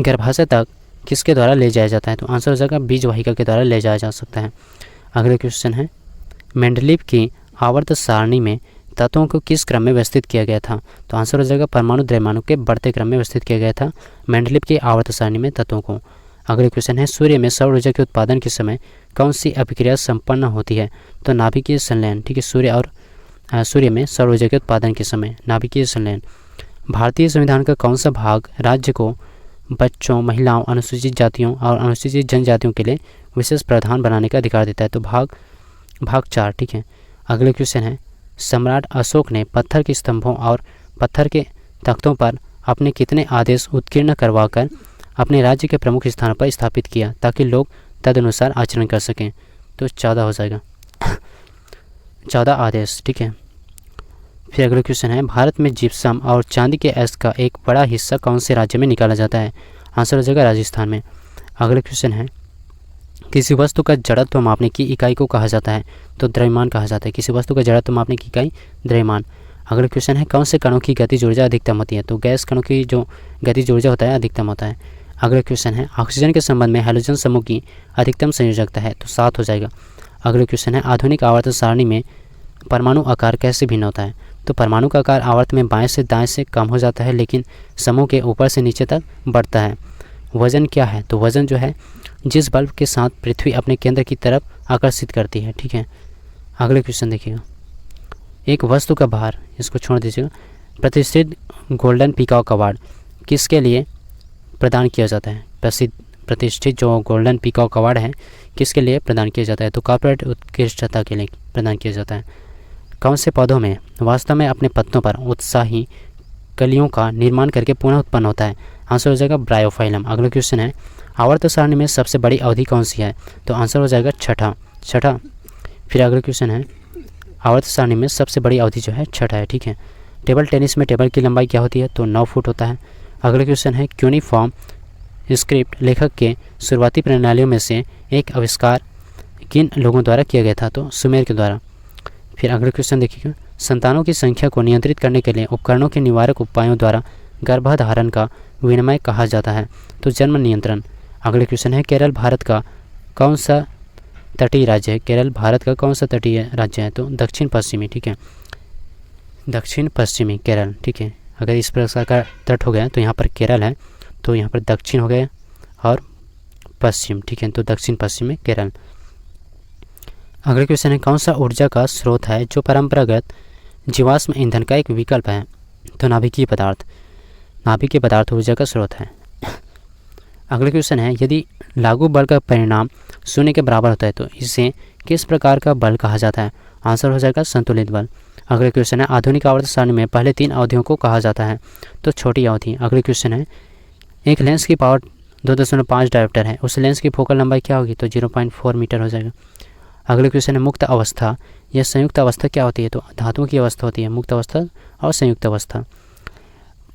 गर्भाशय तक किसके द्वारा ले जाया जाता है तो आंसर हो जाएगा बीज वाहिका के द्वारा ले जाया जा सकता है। अगला क्वेश्चन है मेंडलीव की आवर्त सारणी में तत्वों को किस क्रम में व्यवस्थित किया गया था तो आंसर हो जाएगा परमाणु द्रव्यमानों के बढ़ते क्रम में व्यवस्थित किया गया था मेंडलीव की आवर्त सारणी में तत्वों को। अगले क्वेश्चन है सूर्य में सौर ऊर्जा के उत्पादन के समय कौन सी अभिक्रिया संपन्न होती है तो नाभिकीय संलयन, ठीक है, सूर्य में सौर ऊर्जा के उत्पादन के समय नाभिकीय संलयन। भारतीय संविधान का कौन सा भाग राज्य को बच्चों, महिलाओं, अनुसूचित जातियों और अनुसूचित जनजातियों के लिए विशेष प्रावधान बनाने का अधिकार देता है तो भाग 4, ठीक है। अगले क्वेश्चन है सम्राट अशोक ने पत्थर के स्तंभों और पत्थर के तख्तों पर अपने कितने आदेश उत्कीर्ण करवाकर अपने राज्य के प्रमुख स्थानों पर स्थापित किया ताकि लोग तदनुसार आचरण कर सकें तो 14 हो जाएगा 14 आदेश, ठीक है। फिर अगला क्वेश्चन है भारत में जिप्सम और चांदी के एस का एक बड़ा हिस्सा कौन से राज्य में निकाला जाता है आंसर हो जाएगा राजस्थान में। अगला क्वेश्चन है किसी वस्तु का जड़त्व मापने की इकाई को कहा जाता है तो द्रव्यमान कहा जाता है। किसी वस्तु का जड़त्व मापने की इकाई द्रव्यमान। अगला क्वेश्चन है कौन से कणों की गतिज ऊर्जा अधिकतम होती है तो गैस कणों की जो गतिज ऊर्जा होता है अधिकतम होता है। अगला क्वेश्चन है ऑक्सीजन के संबंध में हाइड्रोजन समूह की अधिकतम संयोजकता है तो 7 हो जाएगा। अगले क्वेश्चन है आधुनिक आवर्त सारणी में परमाणु आकार कैसे भिन्न होता है? तो परमाणु का आकार आवर्त में बाएं से दाएं से कम हो जाता है, लेकिन समूह के ऊपर से नीचे तक बढ़ता है। वजन क्या है? तो वजन जो है जिस बल्ब के साथ पृथ्वी अपने केंद्र की तरफ आकर्षित करती है। ठीक है, अगले क्वेश्चन देखिएगा। एक वस्तु का भार, इसको छोड़ दीजिएगा। प्रतिष्ठित गोल्डन पीकॉक अवार्ड किसके लिए प्रदान किया जाता है? प्रतिष्ठित जो गोल्डन पीकॉक अवार्ड है किसके लिए प्रदान किया जाता है? तो कॉर्पोरेट उत्कृष्टता के लिए प्रदान किया जाता है। कौन से पौधों में वास्तव में अपने पत्तों पर उत्साही कलियों का निर्माण करके पुनः उत्पन्न होता है? आंसर हो जाएगा ब्रायोफाइलम। अगला क्वेश्चन है आवर्त सारणी में सबसे बड़ी अवधि कौन सी है? तो आंसर हो जाएगा छठा। फिर अगला क्वेश्चन है आवर्त सारणी में सबसे बड़ी अवधि जो है छठा है। ठीक है, टेबल टेनिस में टेबल की लंबाई क्या होती है? तो 9 फुट होता है। अगला क्वेश्चन है क्यूनिफॉर्म स्क्रिप्ट लेखक के शुरुआती प्रणालियों में से एक आविष्कार किन लोगों द्वारा किया गया था? तो सुमेर के द्वारा। फिर अगला क्वेश्चन देखिएगा संतानों की संख्या को नियंत्रित करने के लिए उपकरणों के निवारक उपायों द्वारा गर्भधारण का विनिमय कहा जाता है? तो जन्म नियंत्रण। अगले क्वेश्चन है केरल भारत का कौन सा तटीय राज्य है? केरल भारत का कौन सा तटीय राज्य है? तो दक्षिण पश्चिमी। ठीक है, दक्षिण पश्चिमी केरल। ठीक है, अगर इस प्रकार का तट हो गया तो यहाँ पर केरल है, तो यहाँ पर दक्षिण हो गया और पश्चिम। ठीक है, तो दक्षिण पश्चिम में केरल। अगला क्वेश्चन है कौन सा ऊर्जा का स्रोत है जो परंपरागत जीवाश्म ईंधन का एक विकल्प है? तो नाभिकीय पदार्थ ऊर्जा का स्रोत है। अगला क्वेश्चन है यदि लागू बल का परिणाम शून्य के बराबर होता है तो इसे किस प्रकार का बल कहा जाता है? आंसर हो जाएगा संतुलित बल। अगले क्वेश्चन है आधुनिक आवर्त सारणी में पहले 3 अवधियों को कहा जाता है? तो छोटी अवधि। अगले क्वेश्चन है एक लेंस की पावर 2.5 डायोप्टर है, उस लेंस की फोकल लंबाई क्या होगी? तो 0.4 मीटर हो जाएगा। अगले क्वेश्चन है मुक्त अवस्था या संयुक्त अवस्था क्या होती है? तो धातुओं की अवस्था होती है मुक्त अवस्था और संयुक्त अवस्था।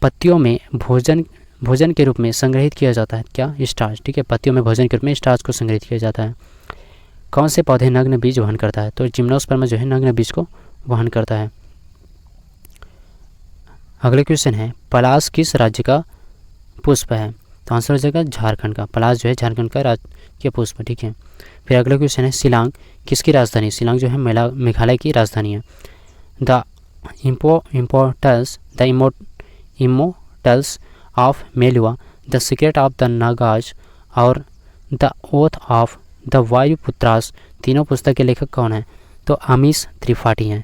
पत्तियों में भोजन के रूप में संग्रहित किया जाता है क्या? स्टार्च। ठीक है, पत्तियों में भोजन के रूप में स्टार्च को संग्रहित किया जाता है। कौन से पौधे नग्न बीज वहन करता है? तो जिम्नोस्पर्म जो है नग्न बीज को वहन करता है। अगले क्वेश्चन है पलाश किस राज्य का पुष्प है? तो आंसर हो जाएगा झारखंड का। पलाश जो है झारखंड का राज्य पुष्प। ठीक है, फिर अगला क्वेश्चन है शिलांग किसकी राजधानी? शिलांग जो है मेघालय की राजधानी है। The immortals of Meluha, the secret of the Nagas और द ओथ ऑफ द वायुपुत्रास तीनों पुस्तक के लेखक कौन है? तो अमीश त्रिपाठी हैं।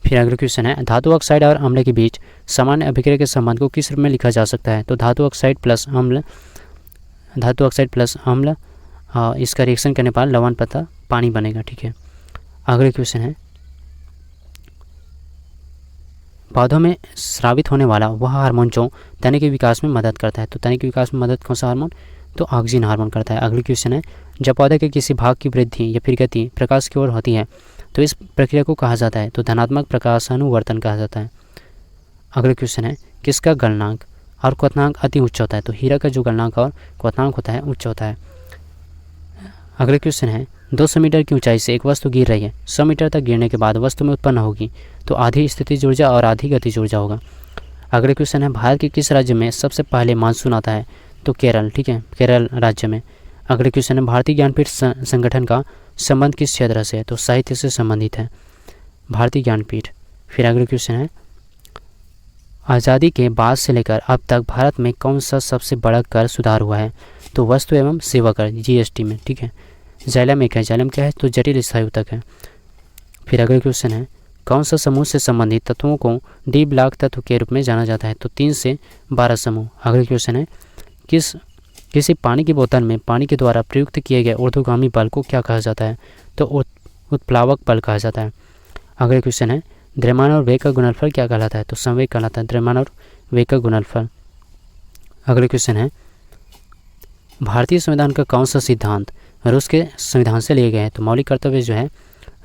फिर अगला क्वेश्चन है धातु ऑक्साइड और अम्ल के बीच सामान्य अभिक्रिया के संबंध को किस रूप में लिखा जा सकता है? तो धातु ऑक्साइड प्लस अम्ल इसका रिएक्शन करने पर लवण पता पानी बनेगा। ठीक है, अगले क्वेश्चन है पौधों में स्रावित होने वाला वह हार्मोन जो तने के विकास में मदद करता है? तो तने के विकास में मदद कौन सा हार्मोन? तो ऑक्सीजन हार्मोन करता है। अगले क्वेश्चन है जब पौधे के किसी भाग की वृद्धि या फिर गति प्रकाश की ओर होती है तो इस प्रक्रिया को कहा जाता है? तो धनात्मक प्रकाशानुवर्तन कहा जाता है। अगले क्वेश्चन है किसका गलनांक और क्वथनांक अति उच्च होता है? तो हीरा का जो गलनांक और क्वथनांक होता है उच्च होता है। अगले क्वेश्चन है 200 मीटर की ऊंचाई से एक वस्तु गिर रही है, 100 मीटर तक गिरने के बाद वस्तु में उत्पन्न होगी तो आधी स्थितिज ऊर्जा और आधी गतिज ऊर्जा होगा। अगले क्वेश्चन है भारत के किस राज्य में सबसे पहले मानसून आता है? तो केरल। ठीक है, केरल राज्य में। अगले क्वेश्चन है भारतीय ज्ञानपीठ संगठन का संबंध किस क्षेत्र से है? तो साहित्य से संबंधित है भारतीय ज्ञानपीठ। फिर अगले क्वेश्चन है आज़ादी के बाद से लेकर अब तक भारत में कौन सा सबसे बड़ा कर सुधार हुआ है? तो वस्तु एवं सेवा कर जीएसटी में। ठीक है, जाइलम एक है। जाइलम क्या है? तो जटिल स्थायी ऊतक है। फिर अगले क्वेश्चन है कौन सा समूह से संबंधित तत्वों को डी ब्लॉक तत्व के रूप में जाना जाता है? तो 3 से 12 समूह। अगले क्वेश्चन है किसी पानी की बोतल में पानी के द्वारा प्रयुक्त किए गए ऊर्ध्वगामी बल को क्या कहा जाता है? तो उत्प्लावक बल कहा जाता है। अगले क्वेश्चन है द्रव्यमान और वेग का गुणनफल क्या कहलाता है? तो संवेग कहलाता है, द्रव्यमान और वेग का गुणनफल। अगले क्वेश्चन है भारतीय संविधान का कौन सा सिद्धांत रूस के संविधान से लिए गए हैं? तो मौलिक कर्तव्य जो है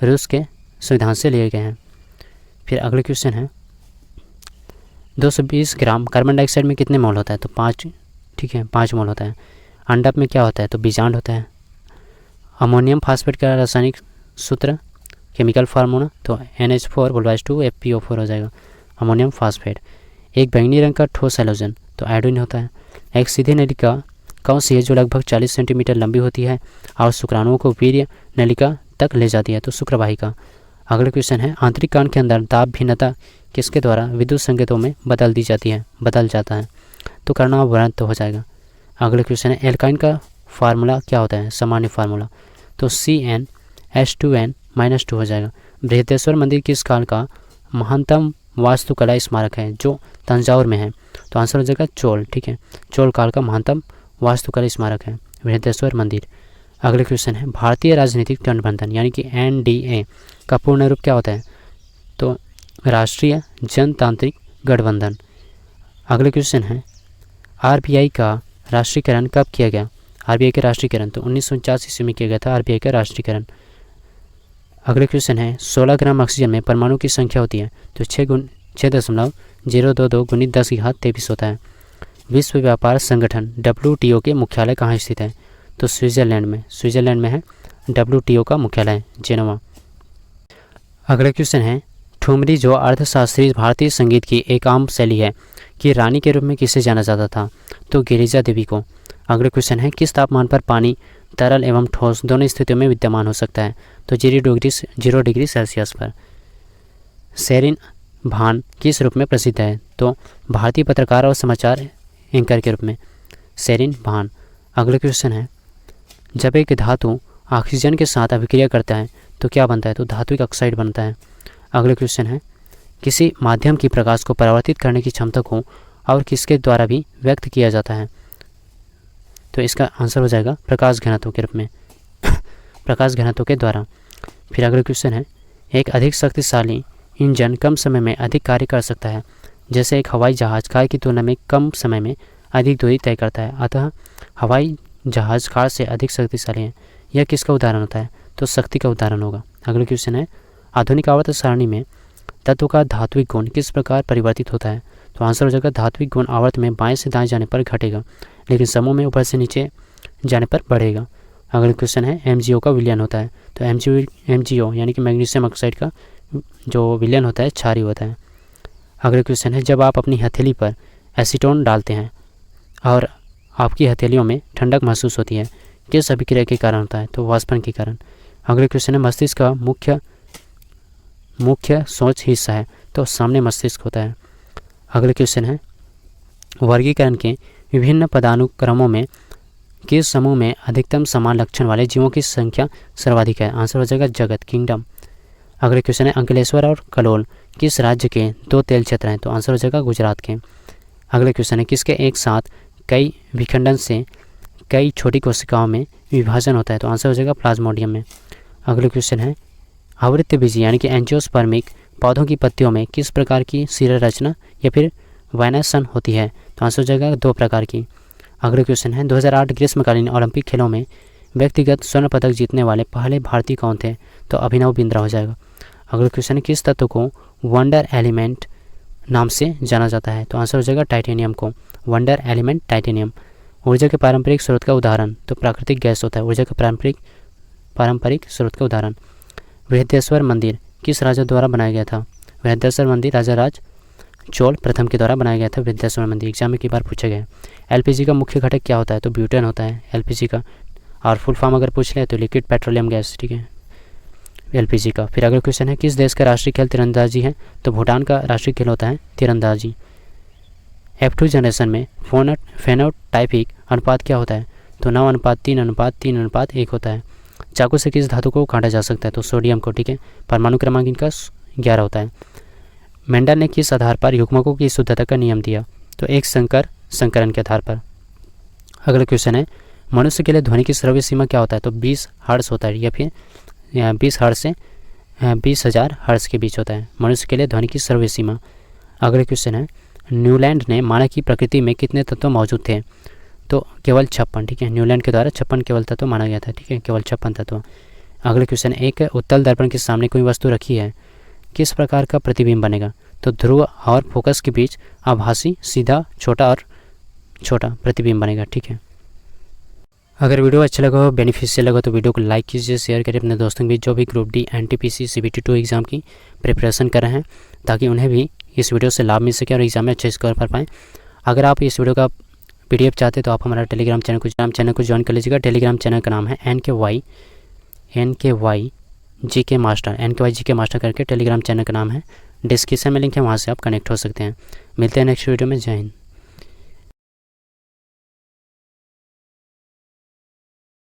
रूस के संविधान से लिए गए हैं। फिर अगले क्वेश्चन है 220 ग्राम कार्बन डाइऑक्साइड में कितने मोल होता है? तो 5। ठीक है, 5 मोल होता है। अंडक में क्या होता है? तो बीजांड होता है। अमोनियम फास्फेट का रासायनिक सूत्र केमिकल फार्मूला तो NH4+2FPO4 हो जाएगा अमोनियम फास्फेट। एक बैंगनी रंग का ठोस हैलोजन तो आयोडीन होता है। एक सीधी नली का कौन सी है जो लगभग 40 सेंटीमीटर लंबी होती है और शुक्राणुओं को वीर्य नलिका तक ले जाती है? तो शुक्रवाहिका। अगला क्वेश्चन है, आंतरिक कान के अंदर दाब भिन्नता किसके द्वारा विद्युत संकेतों में बदल जाता है? तो कर्णावरण तो हो जाएगा। अगला क्वेश्चन है, एल्काइन का फार्मूला क्या होता है? सामान्य फार्मूला। तो CnH2n-2 हो जाएगा। बृहदेश्वर मंदिर किस काल का महानतम वास्तुकला स्मारक है जो तंजावुर में है? तो आंसर हो जाएगा चोल। ठीक है, चोल काल का महानतम वास्तुकला स्मारक है बृहदेश्वर मंदिर। अगले क्वेश्चन है, भारतीय राजनीतिक गठबंधन यानी कि NDA का पूर्ण रूप क्या होता है? तो राष्ट्रीय जनतांत्रिक गठबंधन। अगले क्वेश्चन है, RBI का राष्ट्रीयकरण कब किया गया? RBI का राष्ट्रीयकरण तो 1949 ईस्वी में किया गया था RBI का राष्ट्रीयकरण। अगले क्वेश्चन है, 16 ग्राम ऑक्सीजन में परमाणु की संख्या होती है? तो 6.022 गुणित 10⁻23 होता है। विश्व व्यापार संगठन WTO के मुख्यालय कहाँ स्थित है? तो स्विट्जरलैंड में है WTO का मुख्यालय जेनेवा। अगला क्वेश्चन है, ठुमरी जो अर्थशास्त्रीय भारतीय संगीत की एक आम शैली है कि रानी के रूप में किसे जाना जाता था? तो गिरिजा देवी को। अगला क्वेश्चन है, किस तापमान पर पानी तरल एवं ठोस दोनों स्थितियों में विद्यमान हो सकता है? तो 0 डिग्री सेल्सियस पर। सेरिन भान किस रूप में प्रसिद्ध है? तो भारतीय पत्रकार और समाचार एंकर के रूप में सेरिन भान। अगला क्वेश्चन है, जब एक धातु ऑक्सीजन के साथ अभिक्रिया करता है तो क्या बनता है? तो धात्विक ऑक्साइड बनता है। अगला क्वेश्चन है, किसी माध्यम की प्रकाश को परावर्तित करने की क्षमता को और किसके द्वारा भी व्यक्त किया जाता है? तो इसका आंसर हो जाएगा प्रकाश घनत्व के रूप में प्रकाश घनत्व के द्वारा। फिर अगला क्वेश्चन है, एक अधिक शक्तिशाली इंजन कम समय में अधिक कार्य कर सकता है जैसे एक हवाई जहाज कार की तुलना में कम समय में अधिक दूरी तय करता है, अतः हवाई जहाज कार से अधिक शक्तिशाली है। यह किसका उदाहरण होता है? तो शक्ति का उदाहरण होगा। अगला क्वेश्चन है, आधुनिक आवर्त सारणी में तत्व का धात्विक गुण किस प्रकार परिवर्तित होता है? तो आंसर हो जाएगा धात्विक गुण आवर्त में बाएं से दाएं जाने पर घटेगा लेकिन समूह में ऊपर से नीचे जाने पर बढ़ेगा। अगला क्वेश्चन है, MgO का विलयन होता है? तो MgO यानी कि मैग्नीशियम ऑक्साइड का जो विलयन होता है क्षारीय होता है। अगला क्वेश्चन है, जब आप अपनी हथेली पर एसीटोन डालते हैं और आपकी हथेलियों में ठंडक महसूस होती है, किस अभिक्रिया के कारण होता है? तो वाष्पन के कारण। अगले क्वेश्चन है, मस्तिष्क का मुख्य सोच हिस्सा है? तो सामने मस्तिष्क होता है। अगले क्वेश्चन है, वर्गीकरण के विभिन्न पदानुक्रमों में किस समूह में अधिकतम समान लक्षण वाले जीवों की संख्या सर्वाधिक है? आंसर हो जाएगा जगत किंगडम। अगले क्वेश्चन है, अंकलेश्वर और कलोल किस राज्य के 2 तेल क्षेत्र हैं? तो आंसर हो जाएगा गुजरात के। अगले क्वेश्चन है, किसके एक साथ कई विखंडन से कई छोटी कोशिकाओं में विभाजन होता है? तो आंसर हो जाएगा प्लाज्मोडियम में। अगले क्वेश्चन है, आवृत्तबीजी यानी कि एंजियोस्पर्मिक पौधों की पत्तियों में किस प्रकार की शिरा रचना या फिर वैनसन होती है? तो आंसर हो जाएगा 2 प्रकार की। अगले क्वेश्चन है, 2008 ग्रीष्मकालीन ओलंपिक खेलों में व्यक्तिगत स्वर्ण पदक जीतने वाले पहले भारतीय कौन थे? तो अभिनव बिंद्रा हो जाएगा। अगले क्वेश्चन है, किस तत्व को वंडर एलिमेंट नाम से जाना जाता है? तो आंसर हो जाएगा टाइटेनियम को, वंडर एलिमेंट टाइटेनियम। ऊर्जा के पारंपरिक स्रोत का उदाहरण? तो प्राकृतिक गैस होता है ऊर्जा का पारंपरिक स्रोत का उदाहरण। बृहदेश्वर मंदिर किस राजा द्वारा बनाया गया था? बृहदेश्वर मंदिर राजा राज चोल प्रथम के द्वारा बनाया गया था बृहदेश्वर मंदिर। एग्जाम में कई बार पूछा गया है। LPG का मुख्य घटक क्या होता है? तो ब्यूटेन होता है LPG का, और फुल फॉर्म अगर पूछ ले तो लिक्विड पेट्रोलियम गैस। ठीक है, LPG का। फिर अगला क्वेश्चन है, किस देश का राष्ट्रीय खेल तीरंदाजी है? तो भूटान का राष्ट्रीय खेल होता है तीरंदाजी। F2 जनरेशन में फेनोटाइपिक अनुपात क्या होता है? तो 9:3:3:1 होता है। चाकू से किस धातु को काटा जा सकता है? तो सोडियम को। ठीक है, परमाणु क्रमांक इनका 11 होता है। मेंडल ने किस आधार पर युग्मकों की शुद्धता का नियम दिया? तो एक संकरण के आधार पर। अगला क्वेश्चन है, मनुष्य के लिए ध्वनि की श्रव्य सीमा क्या होता है? तो 20 हर्ट्ज होता है या फिर 20 हर्ट्ज से 20,000 हर्ट्ज के बीच होता है मनुष्य के लिए ध्वनि की श्रव्य सीमा। अगले क्वेश्चन है, न्यूलैंड ने माना कि प्रकृति में कितने तत्व मौजूद थे? तो केवल 56। ठीक है, न्यूलैंड के द्वारा 56 केवल तत्व माना गया था। ठीक है, केवल 56 तत्व। अगले क्वेश्चन, एक उत्तल दर्पण के सामने कोई वस्तु रखी है, किस प्रकार का प्रतिबिंब बनेगा? तो ध्रुव और फोकस के बीच आभासी सीधा छोटा प्रतिबिंब बनेगा। ठीक है, अगर वीडियो अच्छा लगा हो, बेनिफिशियल लगा तो वीडियो को लाइक कीजिए, शेयर करिए अपने दोस्तों के बीच जो भी group D NTPC CBT 2 exam की प्रिपरेशन कर रहे हैं, ताकि उन्हें भी इस वीडियो से लाभ मिल सके और एग्जाम में अच्छे स्कोर कर पाएँ। अगर आप इस वीडियो का PDF चाहते तो आप हमारा टेलीग्राम चैनल को ज्वाइन कर लीजिएगा। टेलीग्राम चैनल का नाम है NKY GK master, NKY GK master करके टेलीग्राम चैनल का नाम है। डिस्क्रिप्शन में लिंक है, वहाँ से आप कनेक्ट हो सकते हैं। मिलते हैं नेक्स्ट वीडियो में। जय हिंद।